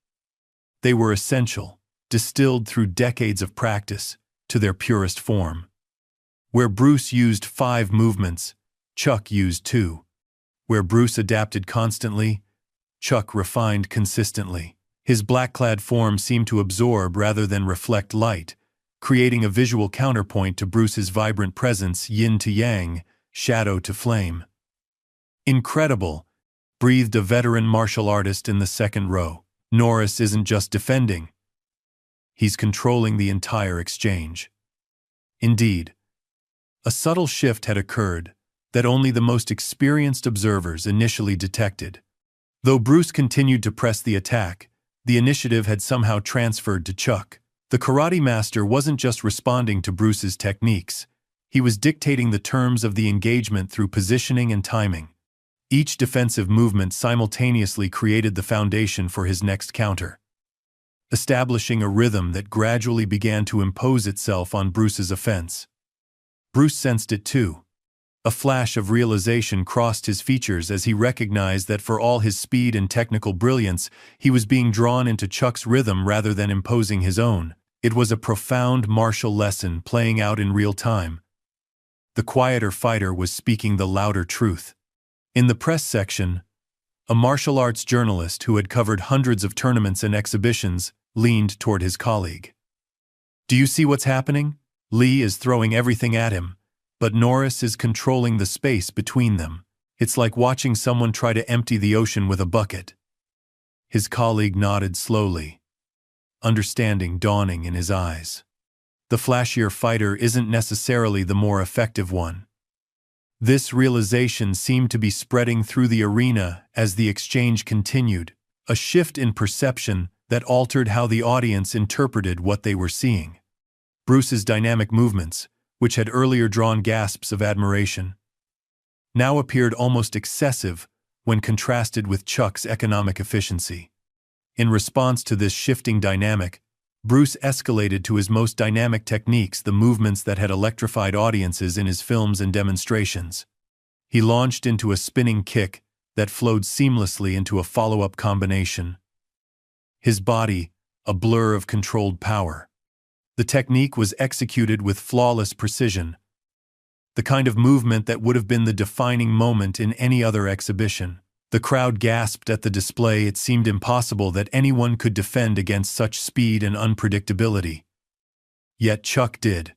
They were essential, distilled through decades of practice, to their purest form. Where Bruce used 5 movements, Chuck used 2. Where Bruce adapted constantly, Chuck refined consistently. His black-clad form seemed to absorb rather than reflect light, creating a visual counterpoint to Bruce's vibrant presence, yin to yang, shadow to flame. "Incredible," breathed a veteran martial artist in the second row. "Norris isn't just defending. He's controlling the entire exchange." Indeed, a subtle shift had occurred that only the most experienced observers initially detected. Though Bruce continued to press the attack, the initiative had somehow transferred to Chuck. The karate master wasn't just responding to Bruce's techniques, he was dictating the terms of the engagement through positioning and timing. Each defensive movement simultaneously created the foundation for his next counter, establishing a rhythm that gradually began to impose itself on Bruce's offense. Bruce sensed it too. A flash of realization crossed his features as he recognized that for all his speed and technical brilliance, he was being drawn into Chuck's rhythm rather than imposing his own. It was a profound martial lesson playing out in real time. The quieter fighter was speaking the louder truth. In the press section, a martial arts journalist who had covered hundreds of tournaments and exhibitions leaned toward his colleague. "Do you see what's happening? Lee is throwing everything at him, but Norris is controlling the space between them. It's like watching someone try to empty the ocean with a bucket." His colleague nodded slowly, understanding dawning in his eyes. The flashier fighter isn't necessarily the more effective one. This realization seemed to be spreading through the arena as the exchange continued, a shift in perception that altered how the audience interpreted what they were seeing. Bruce's dynamic movements, which had earlier drawn gasps of admiration, now appeared almost excessive when contrasted with Chuck's economic efficiency. In response to this shifting dynamic, Bruce escalated to his most dynamic techniques, the movements that had electrified audiences in his films and demonstrations. He launched into a spinning kick that flowed seamlessly into a follow-up combination. His body, a blur of controlled power. The technique was executed with flawless precision, the kind of movement that would have been the defining moment in any other exhibition. The crowd gasped at the display. It seemed impossible that anyone could defend against such speed and unpredictability. Yet Chuck did.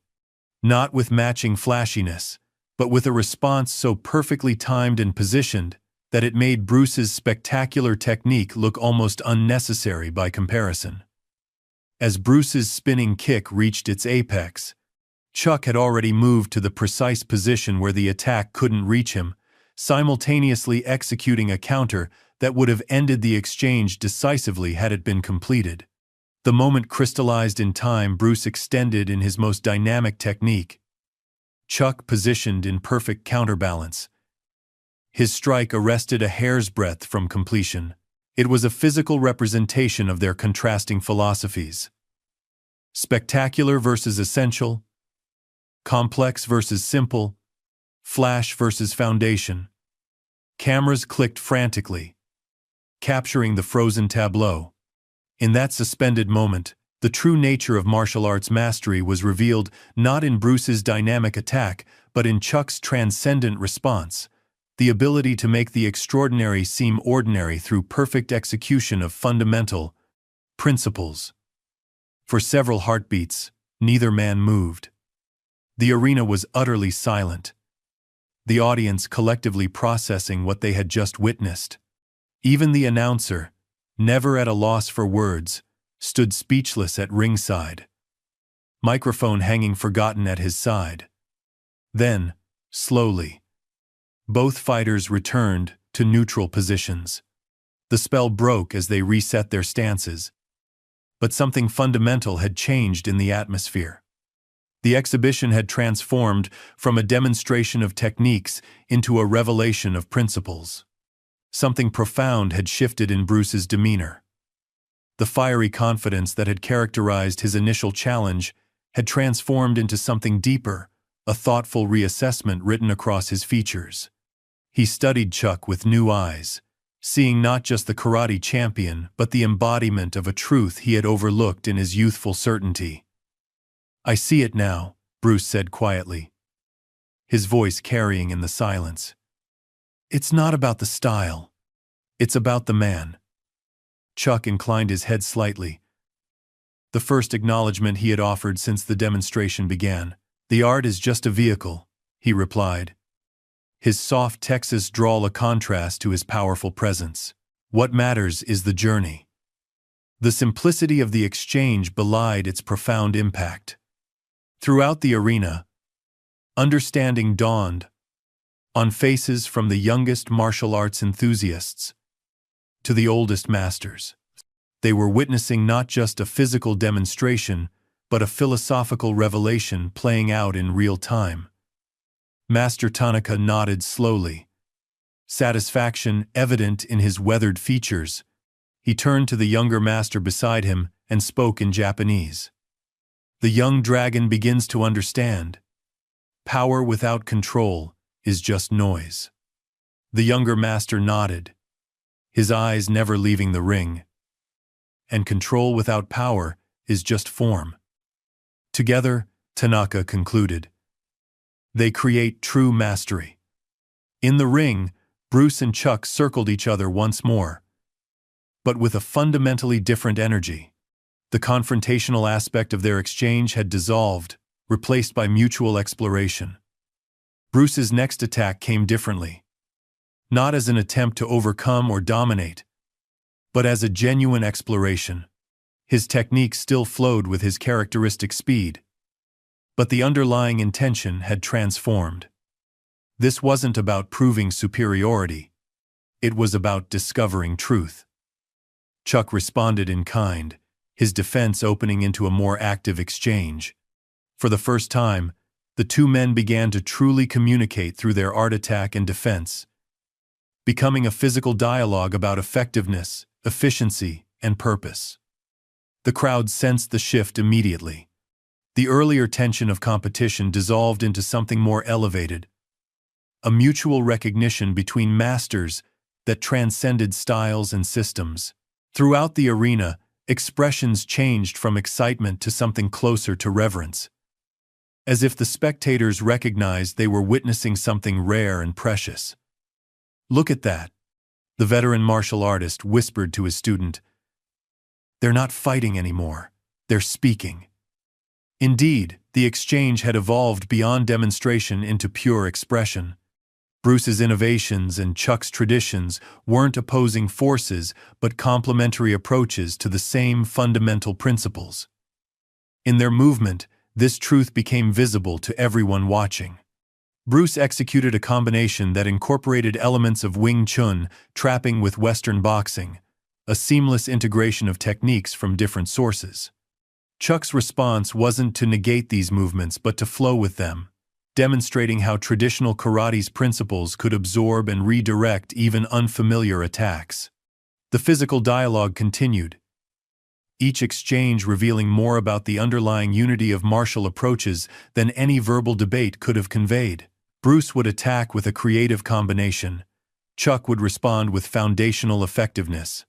Not with matching flashiness, but with a response so perfectly timed and positioned that it made Bruce's spectacular technique look almost unnecessary by comparison. As Bruce's spinning kick reached its apex, Chuck had already moved to the precise position where the attack couldn't reach him, simultaneously executing a counter that would have ended the exchange decisively had it been completed. The moment crystallized in time. Bruce extended in his most dynamic technique. Chuck positioned in perfect counterbalance. His strike arrested a hair's breadth from completion. It was a physical representation of their contrasting philosophies. Spectacular versus essential, complex versus simple, flash versus foundation. Cameras clicked frantically, capturing the frozen tableau. In that suspended moment, the true nature of martial arts mastery was revealed, not in Bruce's dynamic attack, but in Chuck's transcendent response, the ability to make the extraordinary seem ordinary through perfect execution of fundamental principles. For several heartbeats, neither man moved. The arena was utterly silent, the audience collectively processing what they had just witnessed. Even the announcer, never at a loss for words, stood speechless at ringside, microphone hanging forgotten at his side. Then, slowly, both fighters returned to neutral positions. The spell broke as they reset their stances. But something fundamental had changed in the atmosphere. The exhibition had transformed from a demonstration of techniques into a revelation of principles. Something profound had shifted in Bruce's demeanor. The fiery confidence that had characterized his initial challenge had transformed into something deeper, a thoughtful reassessment written across his features. He studied Chuck with new eyes, seeing not just the karate champion but the embodiment of a truth he had overlooked in his youthful certainty. "I see it now," Bruce said quietly, his voice carrying in the silence. "It's not about the style. It's about the man." Chuck inclined his head slightly, the first acknowledgement he had offered since the demonstration began. "The art is just a vehicle," he replied, his soft Texas drawl a contrast to his powerful presence. "What matters is the journey." The simplicity of the exchange belied its profound impact. Throughout the arena, understanding dawned on faces from the youngest martial arts enthusiasts to the oldest masters. They were witnessing not just a physical demonstration, but a philosophical revelation playing out in real time. Master Tanaka nodded slowly, satisfaction evident in his weathered features. He turned to the younger master beside him and spoke in Japanese. "The young dragon begins to understand. Power without control is just noise." The younger master nodded, his eyes never leaving the ring. "And control without power is just form." Together, Tanaka concluded, they create true mastery. In the ring, Bruce and Chuck circled each other once more, but with a fundamentally different energy. The confrontational aspect of their exchange had dissolved, replaced by mutual exploration. Bruce's next attack came differently, not as an attempt to overcome or dominate, but as a genuine exploration. His technique still flowed with his characteristic speed, but the underlying intention had transformed. This wasn't about proving superiority. It was about discovering truth. Chuck responded in kind, his defense opening into a more active exchange. For the first time, The two men began to truly communicate through their art attack and defense, becoming a physical dialogue about effectiveness, efficiency, and purpose. The crowd sensed the shift immediately. The earlier tension of competition dissolved into something more elevated, a mutual recognition between masters that transcended styles and systems. Throughout the arena, expressions changed from excitement to something closer to reverence, as if the spectators recognized they were witnessing something rare and precious. "Look at that," the veteran martial artist whispered to his student. "They're not fighting anymore, they're speaking." Indeed, the exchange had evolved beyond demonstration into pure expression. Bruce's innovations and Chuck's traditions weren't opposing forces but complementary approaches to the same fundamental principles. In their movement, this truth became visible to everyone watching. Bruce executed a combination that incorporated elements of Wing Chun, trapping with Western boxing, a seamless integration of techniques from different sources. Chuck's response wasn't to negate these movements but to flow with them, demonstrating how traditional karate's principles could absorb and redirect even unfamiliar attacks. The physical dialogue continued, each exchange revealing more about the underlying unity of martial approaches than any verbal debate could have conveyed. Bruce would attack with a creative combination. Chuck would respond with foundational effectiveness.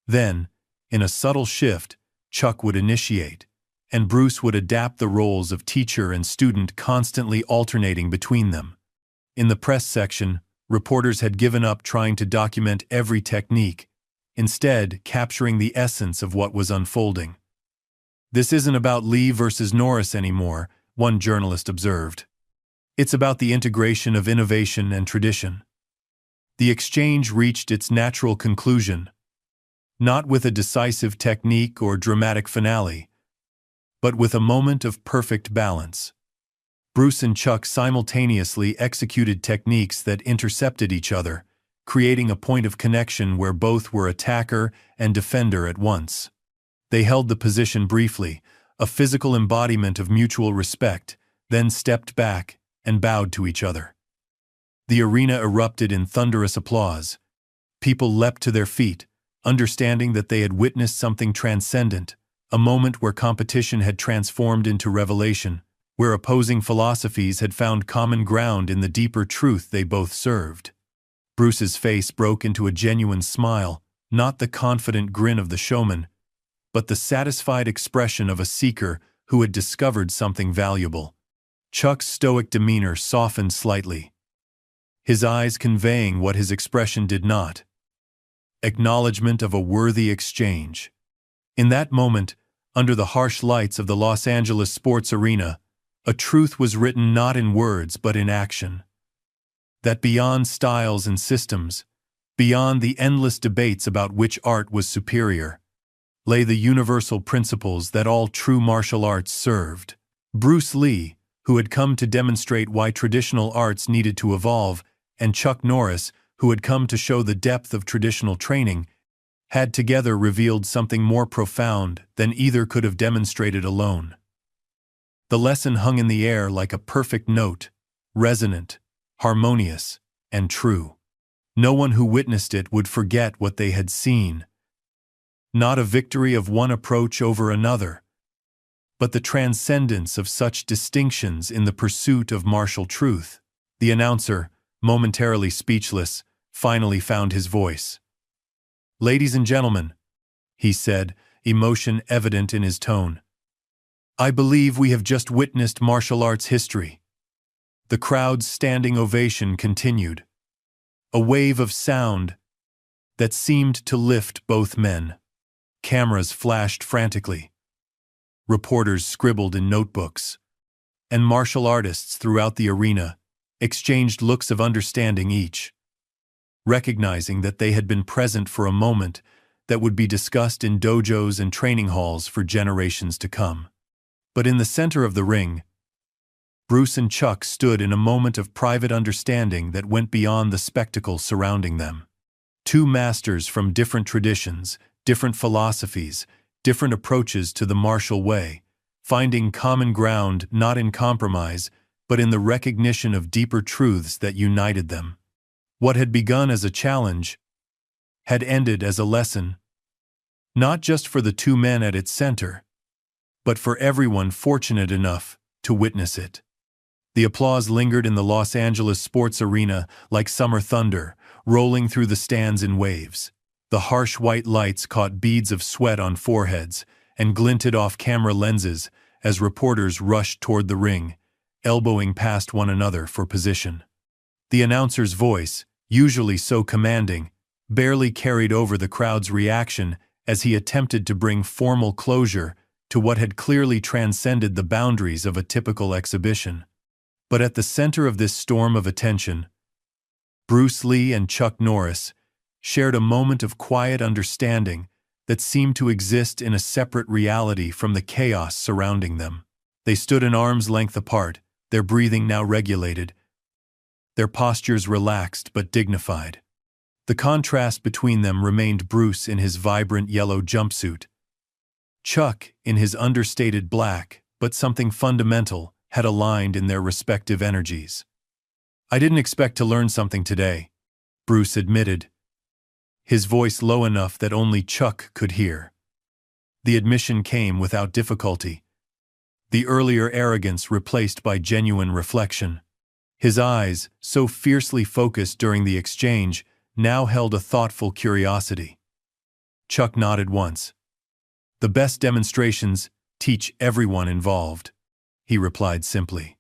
Then, in a subtle shift, Chuck would initiate, and Bruce would adapt the roles of teacher and student, constantly alternating between them. In the press section, reporters had given up trying to document every technique, instead capturing the essence of what was unfolding. "This isn't about Lee versus Norris anymore," one journalist observed. "It's about the integration of innovation and tradition." The exchange reached its natural conclusion, not with a decisive technique or dramatic finale, but with a moment of perfect balance. Bruce and Chuck simultaneously executed techniques that intercepted each other, creating a point of connection where both were attacker and defender at once. They held the position briefly, a physical embodiment of mutual respect, then stepped back and bowed to each other. The arena erupted in thunderous applause. People leapt to their feet, understanding that they had witnessed something transcendent, a moment where competition had transformed into revelation, where opposing philosophies had found common ground in the deeper truth they both served. Bruce's face broke into a genuine smile, not the confident grin of the showman, but the satisfied expression of a seeker who had discovered something valuable. Chuck's stoic demeanor softened slightly, his eyes conveying what his expression did not: acknowledgement of a worthy exchange. In that moment, under the harsh lights of the Los Angeles sports arena, a truth was written not in words but in action. That beyond styles and systems, beyond the endless debates about which art was superior, lay the universal principles that all true martial arts served. Bruce Lee, who had come to demonstrate why traditional arts needed to evolve, and Chuck Norris, who had come to show the depth of traditional training, had together revealed something more profound than either could have demonstrated alone. The lesson hung in the air like a perfect note, resonant, harmonious, and true. No one who witnessed it would forget what they had seen. Not a victory of one approach over another, but the transcendence of such distinctions in the pursuit of martial truth. The announcer, momentarily speechless, finally found his voice. "Ladies and gentlemen," he said, emotion evident in his tone, "I believe we have just witnessed martial arts history." The crowd's standing ovation continued, a wave of sound that seemed to lift both men. Cameras flashed frantically. Reporters scribbled in notebooks, and martial artists throughout the arena exchanged looks of understanding each, recognizing that they had been present for a moment that would be discussed in dojos and training halls for generations to come. But in the center of the ring, Bruce and Chuck stood in a moment of private understanding that went beyond the spectacle surrounding them. Two masters from different traditions, different philosophies, different approaches to the martial way, finding common ground not in compromise, but in the recognition of deeper truths that united them. What had begun as a challenge had ended as a lesson, not just for the two men at its center, but for everyone fortunate enough to witness it. The applause lingered in the Los Angeles sports arena like summer thunder, rolling through the stands in waves. The harsh white lights caught beads of sweat on foreheads and glinted off camera lenses as reporters rushed toward the ring, elbowing past one another for position. The announcer's voice, usually so commanding, barely carried over the crowd's reaction as he attempted to bring formal closure to what had clearly transcended the boundaries of a typical exhibition. But at the center of this storm of attention, Bruce Lee and Chuck Norris shared a moment of quiet understanding that seemed to exist in a separate reality from the chaos surrounding them. They stood an arm's length apart, their breathing now regulated, their postures relaxed but dignified. The contrast between them remained Bruce in his vibrant yellow jumpsuit, Chuck in his understated black, but something fundamental had aligned in their respective energies. "I didn't expect to learn something today," Bruce admitted, his voice low enough that only Chuck could hear. The admission came without difficulty, the earlier arrogance replaced by genuine reflection. His eyes, so fiercely focused during the exchange, now held a thoughtful curiosity. Chuck nodded once. "The best demonstrations teach everyone involved," he replied simply.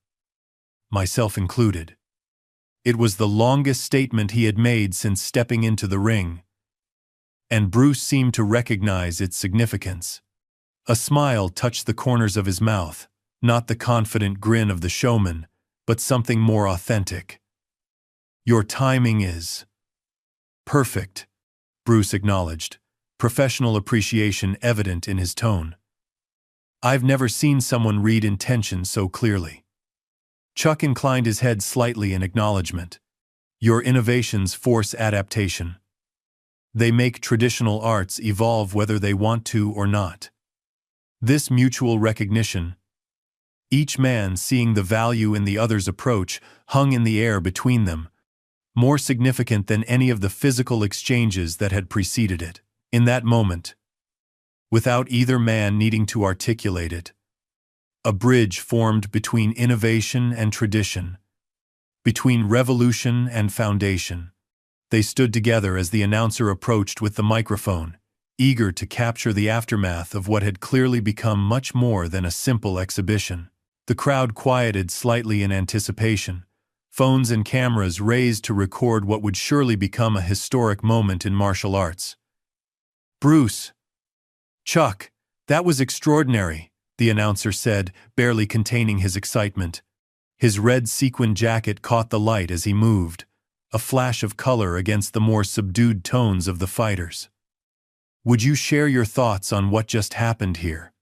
"Myself included." It was the longest statement he had made since stepping into the ring, and Bruce seemed to recognize its significance. A smile touched the corners of his mouth, not the confident grin of the showman, but something more authentic. "Your timing is perfect," Bruce acknowledged, professional appreciation evident in his tone. "I've never seen someone read intention so clearly." Chuck inclined his head slightly in acknowledgement. "Your innovations force adaptation. They make traditional arts evolve whether they want to or not." This mutual recognition, each man seeing the value in the other's approach, hung in the air between them, more significant than any of the physical exchanges that had preceded it. In that moment, without either man needing to articulate it, a bridge formed between innovation and tradition, between revolution and foundation. They stood together as the announcer approached with the microphone, eager to capture the aftermath of what had clearly become much more than a simple exhibition. The crowd quieted slightly in anticipation, phones and cameras raised to record what would surely become a historic moment in martial arts. "Bruce, Chuck, that was extraordinary," the announcer said, barely containing his excitement. His red sequin jacket caught the light as he moved, a flash of color against the more subdued tones of the fighters. "Would you share your thoughts on what just happened here?"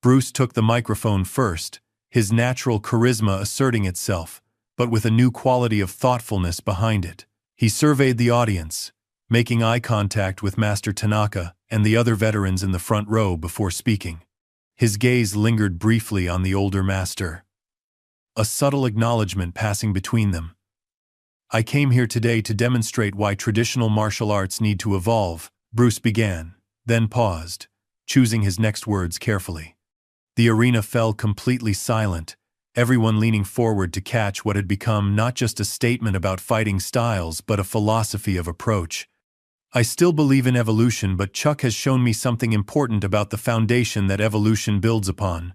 Bruce took the microphone first, his natural charisma asserting itself, but with a new quality of thoughtfulness behind it. He surveyed the audience, making eye contact with Master Tanaka and the other veterans in the front row before speaking. His gaze lingered briefly on the older master, a subtle acknowledgement passing between them. "I came here today to demonstrate why traditional martial arts need to evolve," Bruce began, then paused, choosing his next words carefully. The arena fell completely silent, everyone leaning forward to catch what had become not just a statement about fighting styles but a philosophy of approach. "I still believe in evolution, but Chuck has shown me something important about the foundation that evolution builds upon."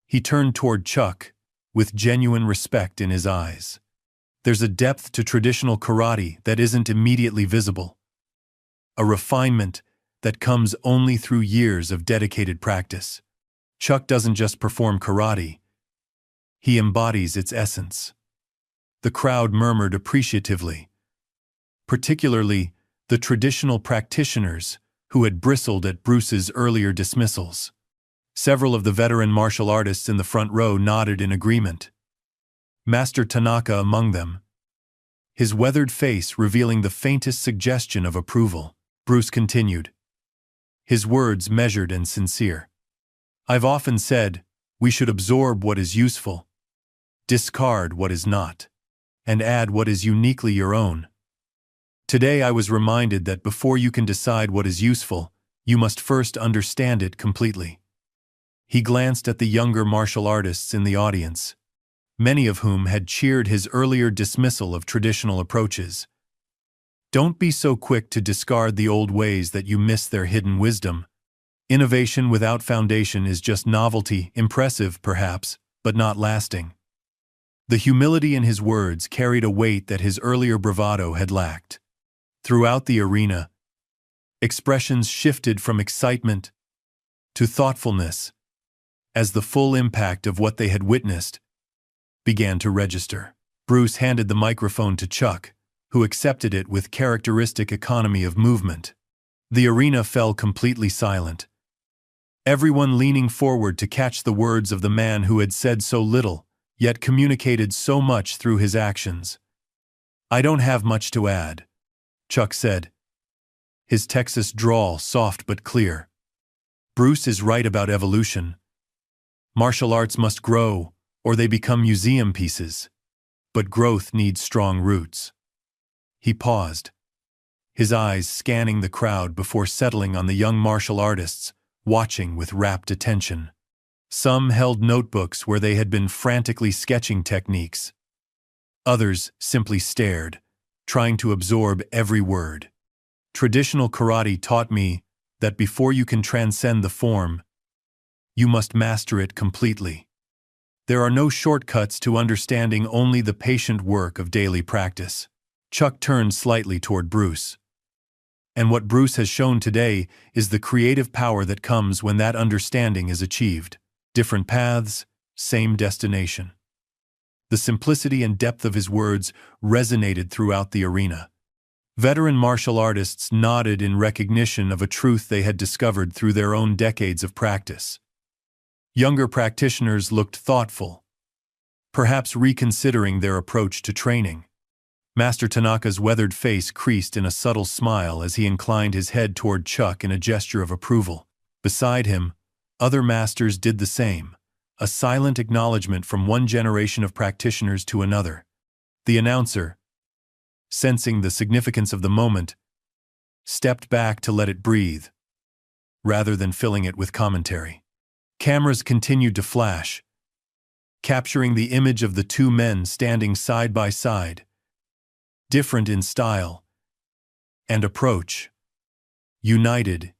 He turned toward Chuck, with genuine respect in his eyes. "There's a depth to traditional karate that isn't immediately visible. A refinement that comes only through years of dedicated practice. Chuck doesn't just perform karate, he embodies its essence." The crowd murmured appreciatively, particularly the traditional practitioners who had bristled at Bruce's earlier dismissals. Several of the veteran martial artists in the front row nodded in agreement, Master Tanaka among them, his weathered face revealing the faintest suggestion of approval. Bruce continued, his words measured and sincere. "I've often said, we should absorb what is useful, discard what is not, and add what is uniquely your own. Today I was reminded that before you can decide what is useful, you must first understand it completely. He glanced at the younger martial artists in the audience, many of whom had cheered his earlier dismissal of traditional approaches. Don't be so quick to discard the old ways that you miss their hidden wisdom. Innovation without foundation is just novelty, impressive perhaps, but not lasting. The humility in his words carried a weight that his earlier bravado had lacked. Throughout the arena, expressions shifted from excitement to thoughtfulness as the full impact of what they had witnessed began to register. Bruce handed the microphone to Chuck, who accepted it with characteristic economy of movement. The arena fell completely silent, everyone leaning forward to catch the words of the man who had said so little, yet communicated so much through his actions. "I don't have much to add," Chuck said, his Texas drawl soft but clear. "Bruce is right about evolution. Martial arts must grow, or they become museum pieces. But growth needs strong roots." He paused, his eyes scanning the crowd before settling on the young martial artists, watching with rapt attention. Some held notebooks where they had been frantically sketching techniques. Others simply stared, trying to absorb every word. Traditional karate taught me that before you can transcend the form, you must master it completely. There are no shortcuts to understanding, only the patient work of daily practice. Chuck turned slightly toward Bruce. And what Bruce has shown today is the creative power that comes when that understanding is achieved. Different paths, same destination. The simplicity and depth of his words resonated throughout the arena. Veteran martial artists nodded in recognition of a truth they had discovered through their own decades of practice. Younger practitioners looked thoughtful, perhaps reconsidering their approach to training. Master Tanaka's weathered face creased in a subtle smile as he inclined his head toward Chuck in a gesture of approval. Beside him, other masters did the same, a silent acknowledgement from one generation of practitioners to another. The announcer, sensing the significance of the moment, stepped back to let it breathe, rather than filling it with commentary. Cameras continued to flash, capturing the image of the two men standing side by side, different in style and approach, united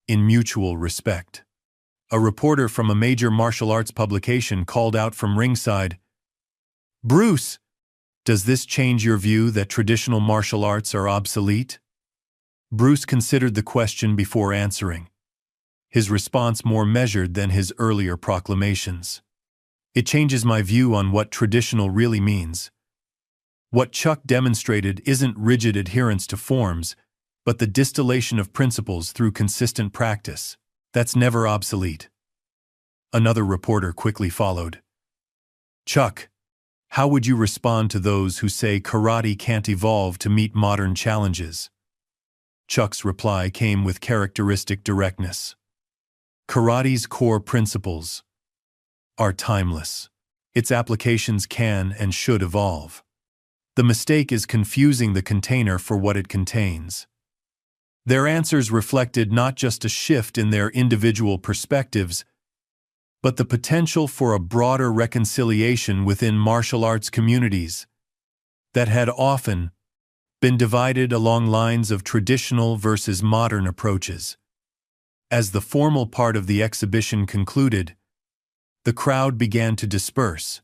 in mutual respect. A reporter from a major martial arts publication called out from ringside, "Bruce, does this change your view that traditional martial arts are obsolete?" Bruce considered the question before answering, his response more measured than his earlier proclamations. "It changes my view on what traditional really means. What Chuck demonstrated isn't rigid adherence to forms, but the distillation of principles through consistent practice. That's never obsolete." Another reporter quickly followed. "Chuck, how would you respond to those who say karate can't evolve to meet modern challenges?" Chuck's reply came with characteristic directness. "Karate's core principles are timeless. Its applications can and should evolve. The mistake is confusing the container for what it contains." Their answers reflected not just a shift in their individual perspectives, but the potential for a broader reconciliation within martial arts communities that had often been divided along lines of traditional versus modern approaches. As the formal part of the exhibition concluded, the crowd began to disperse,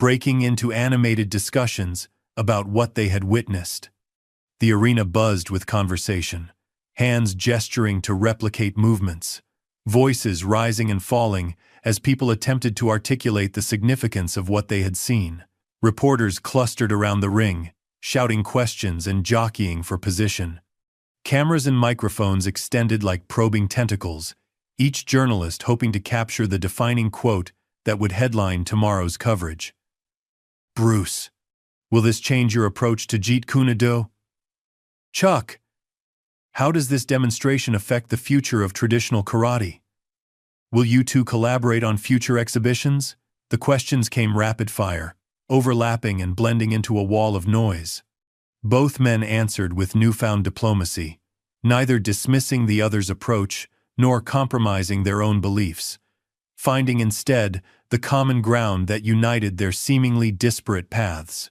breaking into animated discussions about what they had witnessed. The arena buzzed with conversation, hands gesturing to replicate movements, voices rising and falling as people attempted to articulate the significance of what they had seen. Reporters clustered around the ring, shouting questions and jockeying for position. Cameras and microphones extended like probing tentacles, each journalist hoping to capture the defining quote that would headline tomorrow's coverage. "Bruce, will this change your approach to Jeet Kune Do?" "Chuck, how does this demonstration affect the future of traditional karate? Will you two collaborate on future exhibitions?" The questions came rapid fire, overlapping and blending into a wall of noise. Both men answered with newfound diplomacy, neither dismissing the other's approach nor compromising their own beliefs, finding instead the common ground that united their seemingly disparate paths.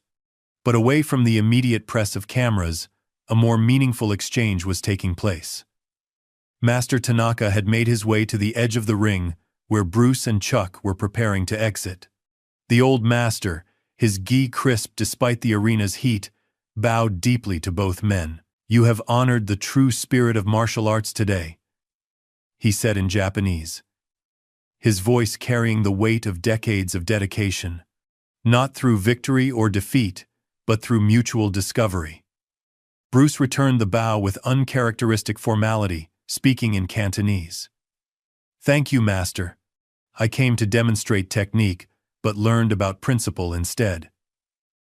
But away from the immediate press of cameras, a more meaningful exchange was taking place. Master Tanaka had made his way to the edge of the ring where Bruce and Chuck were preparing to exit. The old master, his gi crisp despite the arena's heat, bowed deeply to both men. "You have honored the true spirit of martial arts today," he said in Japanese, his voice carrying the weight of decades of dedication, not through victory or defeat, but through mutual discovery. Bruce returned the bow with uncharacteristic formality, speaking in Cantonese. "Thank you, Master. I came to demonstrate technique, but learned about principle instead."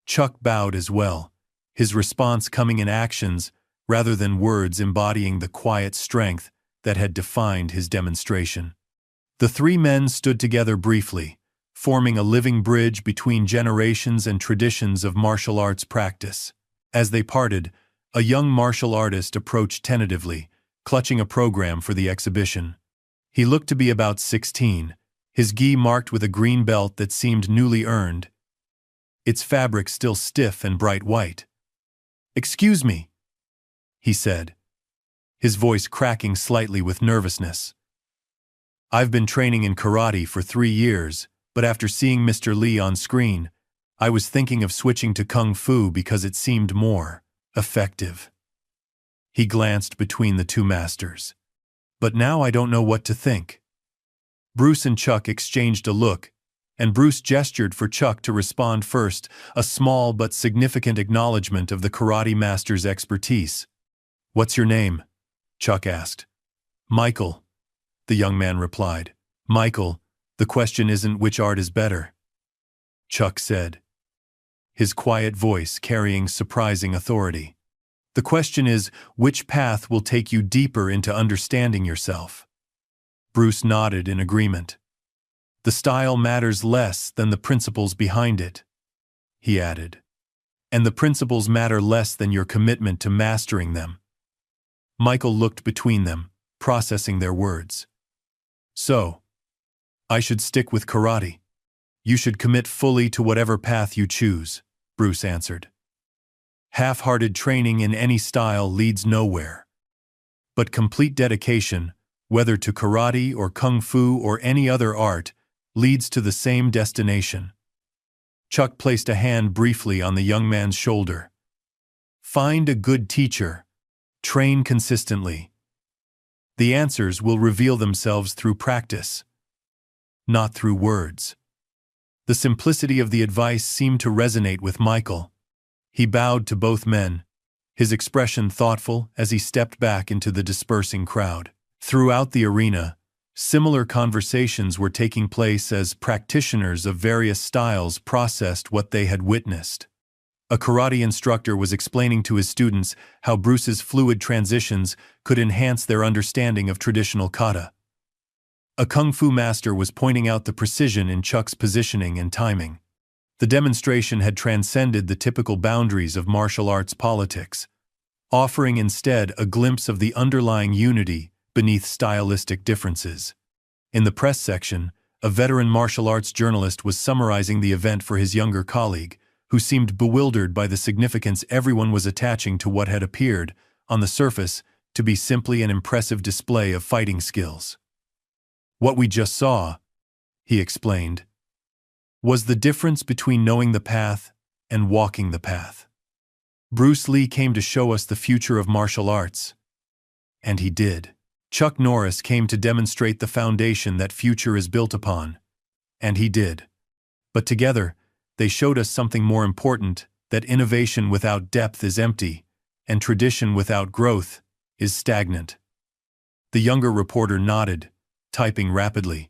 Chuck bowed as well, his response coming in actions rather than words embodying the quiet strength that had defined his demonstration. The three men stood together briefly, forming a living bridge between generations and traditions of martial arts practice. As they parted, a young martial artist approached tentatively, clutching a program for the exhibition. He looked to be about 16, his gi marked with a green belt that seemed newly earned, its fabric still stiff and bright white. "Excuse me," he said, his voice cracking slightly with nervousness. "I've been training in karate for 3 years, but after seeing Mr. Lee on screen, I was thinking of switching to kung fu because it seemed more effective." He glanced between the two masters. "But now I don't know what to think." Bruce and Chuck exchanged a look, and Bruce gestured for Chuck to respond first, a small but significant acknowledgement of the karate master's expertise. "What's your name?" Chuck asked. "Michael," the young man replied. "Michael, the question isn't which art is better," Chuck said, his quiet voice carrying surprising authority. "The question is which path will take you deeper into understanding yourself." Bruce nodded in agreement. "The style matters less than the principles behind it," he added. "And the principles matter less than your commitment to mastering them." Michael looked between them, processing their words. "So, I should stick with karate. You should commit fully to whatever path you choose," Bruce answered. "Half-hearted training in any style leads nowhere. But complete dedication, whether to karate or kung fu or any other art, leads to the same destination." Chuck placed a hand briefly on the young man's shoulder. "Find a good teacher. Train consistently. The answers will reveal themselves through practice, not through words." The simplicity of the advice seemed to resonate with Michael. He bowed to both men, his expression thoughtful as he stepped back into the dispersing crowd. Throughout the arena, similar conversations were taking place as practitioners of various styles processed what they had witnessed. A karate instructor was explaining to his students how Bruce's fluid transitions could enhance their understanding of traditional kata. A kung fu master was pointing out the precision in Chuck's positioning and timing. The demonstration had transcended the typical boundaries of martial arts politics, offering instead a glimpse of the underlying unity beneath stylistic differences. In the press section, a veteran martial arts journalist was summarizing the event for his younger colleague, who seemed bewildered by the significance everyone was attaching to what had appeared, on the surface, to be simply an impressive display of fighting skills. "What we just saw," he explained, "was the difference between knowing the path and walking the path. Bruce Lee came to show us the future of martial arts. And he did. Chuck Norris came to demonstrate the foundation that future is built upon. And he did. But together, they showed us something more important, that innovation without depth is empty, and tradition without growth is stagnant." The younger reporter nodded, typing rapidly.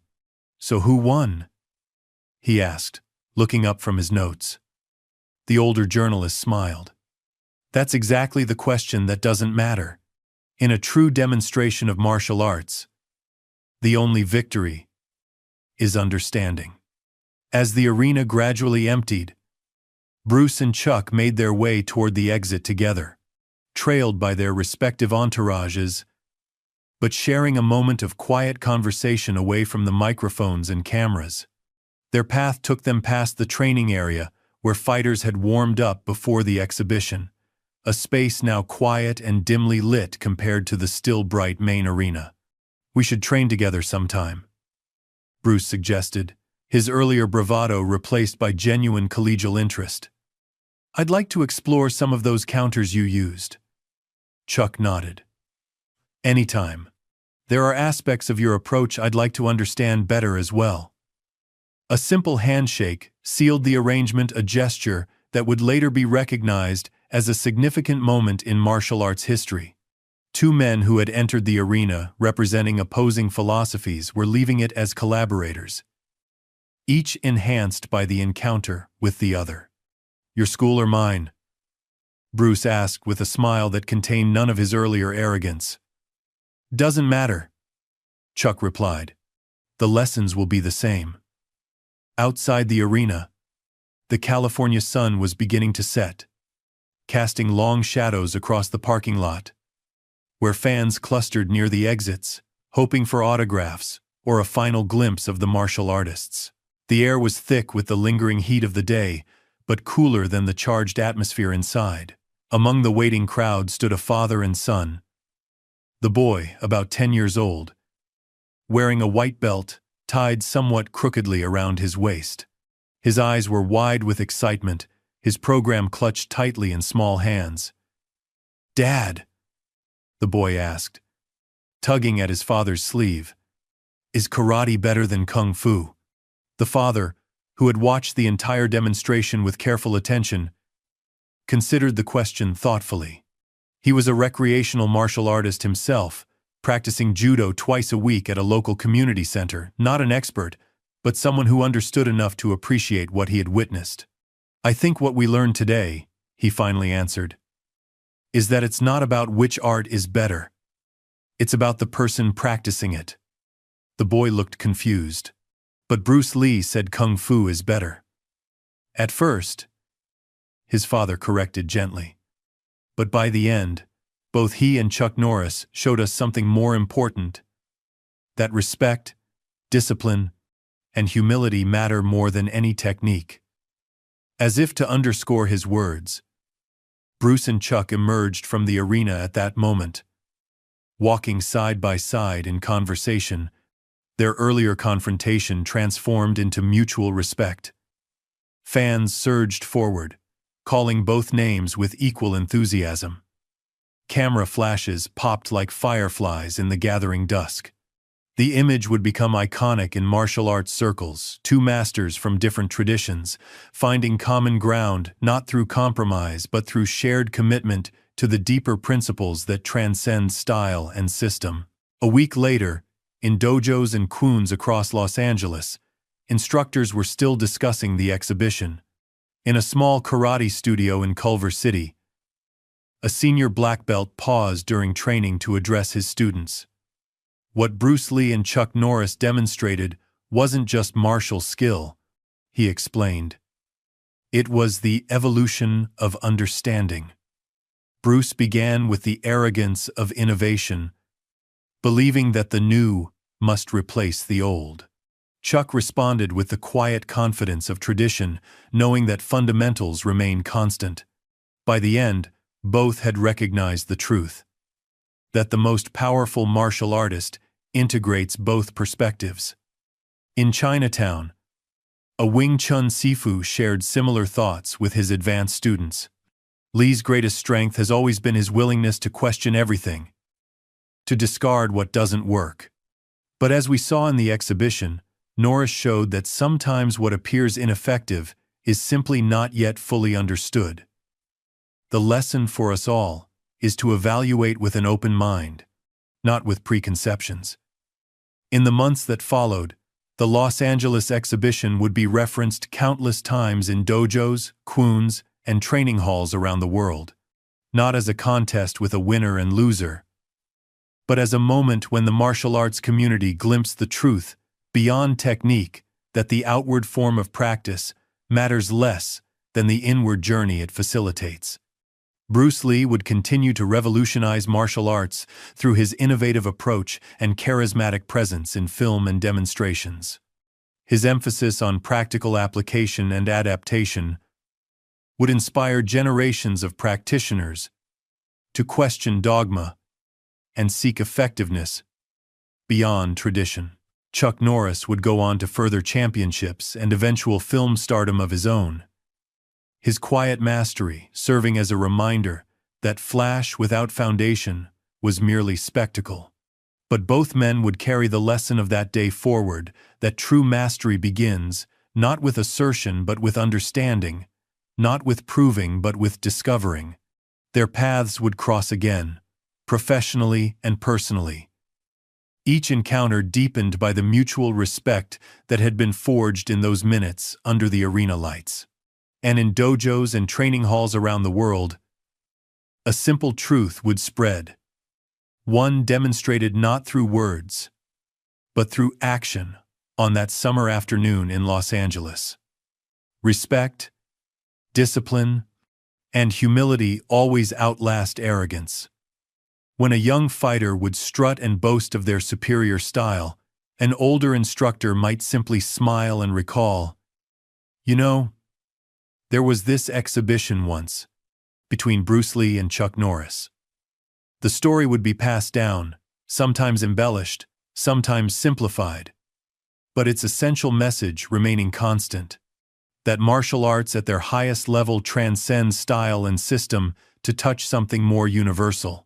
"So who won?" he asked, looking up from his notes. The older journalist smiled. "That's exactly the question that doesn't matter. In a true demonstration of martial arts, the only victory is understanding." As the arena gradually emptied, Bruce and Chuck made their way toward the exit together, trailed by their respective entourages, but sharing a moment of quiet conversation away from the microphones and cameras. Their path took them past the training area, where fighters had warmed up before the exhibition, a space now quiet and dimly lit compared to the still bright main arena. "We should train together sometime," Bruce suggested, his earlier bravado replaced by genuine collegial interest. "I'd like to explore some of those counters you used." Chuck nodded. "Anytime. There are aspects of your approach I'd like to understand better as well." A simple handshake sealed the arrangement, a gesture that would later be recognized as a significant moment in martial arts history. Two men who had entered the arena representing opposing philosophies were leaving it as collaborators, each enhanced by the encounter with the other. "Your school or mine?" Bruce asked with a smile that contained none of his earlier arrogance. "Doesn't matter," Chuck replied. "The lessons will be the same." Outside the arena, the California sun was beginning to set, casting long shadows across the parking lot, where fans clustered near the exits, hoping for autographs or a final glimpse of the martial artists. The air was thick with the lingering heat of the day, but cooler than the charged atmosphere inside. Among the waiting crowd stood a father and son. The boy, about 10 years old, wearing a white belt tied somewhat crookedly around his waist. His eyes were wide with excitement, his program clutched tightly in small hands. "Dad," the boy asked, tugging at his father's sleeve, "is karate better than kung fu?" The father, who had watched the entire demonstration with careful attention, considered the question thoughtfully. He was a recreational martial artist himself, practicing judo twice a week at a local community center, not an expert, but someone who understood enough to appreciate what he had witnessed. "I think what we learned today," he finally answered, "is that it's not about which art is better. It's about the person practicing it." The boy looked confused. "But Bruce Lee said kung fu is better." "At first," his father corrected gently. "But by the end, both he and Chuck Norris showed us something more important, that respect, discipline, and humility matter more than any technique." As if to underscore his words, Bruce and Chuck emerged from the arena at that moment, walking side by side in conversation, their earlier confrontation transformed into mutual respect. Fans surged forward, calling both names with equal enthusiasm. Camera flashes popped like fireflies in the gathering dusk. The image would become iconic in martial arts circles, two masters from different traditions, finding common ground not through compromise but through shared commitment to the deeper principles that transcend style and system. A week later, in dojos and kwuns across Los Angeles, instructors were still discussing the exhibition. In a small karate studio in Culver City, a senior black belt paused during training to address his students. What Bruce Lee and Chuck Norris demonstrated wasn't just martial skill, he explained. It was the evolution of understanding. Bruce began with the arrogance of innovation, believing that the new must replace the old. Chuck responded with the quiet confidence of tradition, knowing that fundamentals remain constant. By the end, both had recognized the truth, that the most powerful martial artist integrates both perspectives. In Chinatown, a Wing Chun Sifu shared similar thoughts with his advanced students. Lee's greatest strength has always been his willingness to question everything, to discard what doesn't work. But as we saw in the exhibition, Norris showed that sometimes what appears ineffective is simply not yet fully understood. The lesson for us all is to evaluate with an open mind, not with preconceptions. In the months that followed, the Los Angeles exhibition would be referenced countless times in dojos, kwuns, and training halls around the world, not as a contest with a winner and loser, but as a moment when the martial arts community glimpsed the truth beyond technique that the outward form of practice matters less than the inward journey it facilitates. Bruce Lee would continue to revolutionize martial arts through his innovative approach and charismatic presence in film and demonstrations. His emphasis on practical application and adaptation would inspire generations of practitioners to question dogma and seek effectiveness beyond tradition. Chuck Norris would go on to further championships and eventual film stardom of his own, his quiet mastery serving as a reminder that flash without foundation was merely spectacle. But both men would carry the lesson of that day forward, that true mastery begins not with assertion but with understanding, not with proving but with discovering. Their paths would cross again, professionally and personally. Each encounter deepened by the mutual respect that had been forged in those minutes under the arena lights. And in dojos and training halls around the world, a simple truth would spread. One demonstrated not through words, but through action on that summer afternoon in Los Angeles. Respect, discipline, and humility always outlast arrogance. When a young fighter would strut and boast of their superior style, an older instructor might simply smile and recall, "You know, there was this exhibition once between Bruce Lee and Chuck Norris." The story would be passed down, sometimes embellished, sometimes simplified, but its essential message remaining constant, that martial arts at their highest level transcend style and system to touch something more universal.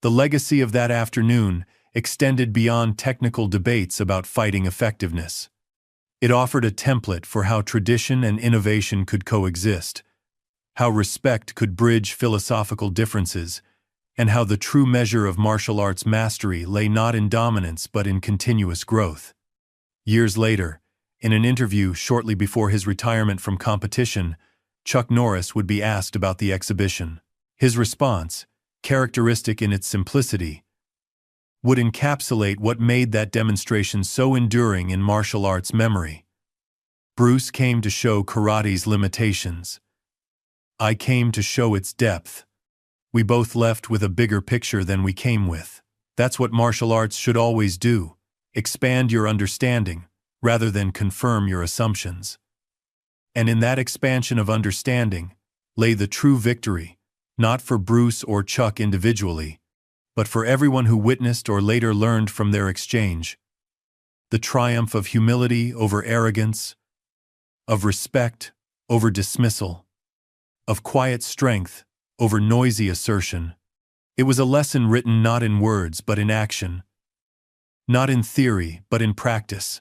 The legacy of that afternoon extended beyond technical debates about fighting effectiveness. It offered a template for how tradition and innovation could coexist, how respect could bridge philosophical differences, and how the true measure of martial arts mastery lay not in dominance but in continuous growth. Years later, in an interview shortly before his retirement from competition, Chuck Norris would be asked about the exhibition. His response, characteristic in its simplicity, would encapsulate what made that demonstration so enduring in martial arts memory. "Bruce came to show karate's limitations. I came to show its depth. We both left with a bigger picture than we came with. That's what martial arts should always do, expand your understanding, rather than confirm your assumptions." And in that expansion of understanding lay the true victory, not for Bruce or Chuck individually, but for everyone who witnessed or later learned from their exchange. The triumph of humility over arrogance, of respect over dismissal, of quiet strength over noisy assertion. It was a lesson written not in words but in action, not in theory but in practice.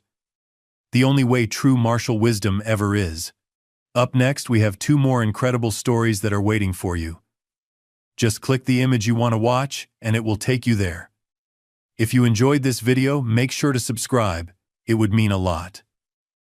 The only way true martial wisdom ever is. Up next, we have 2 more incredible stories that are waiting for you. Just click the image you want to watch, and it will take you there. If you enjoyed this video, make sure to subscribe. It would mean a lot.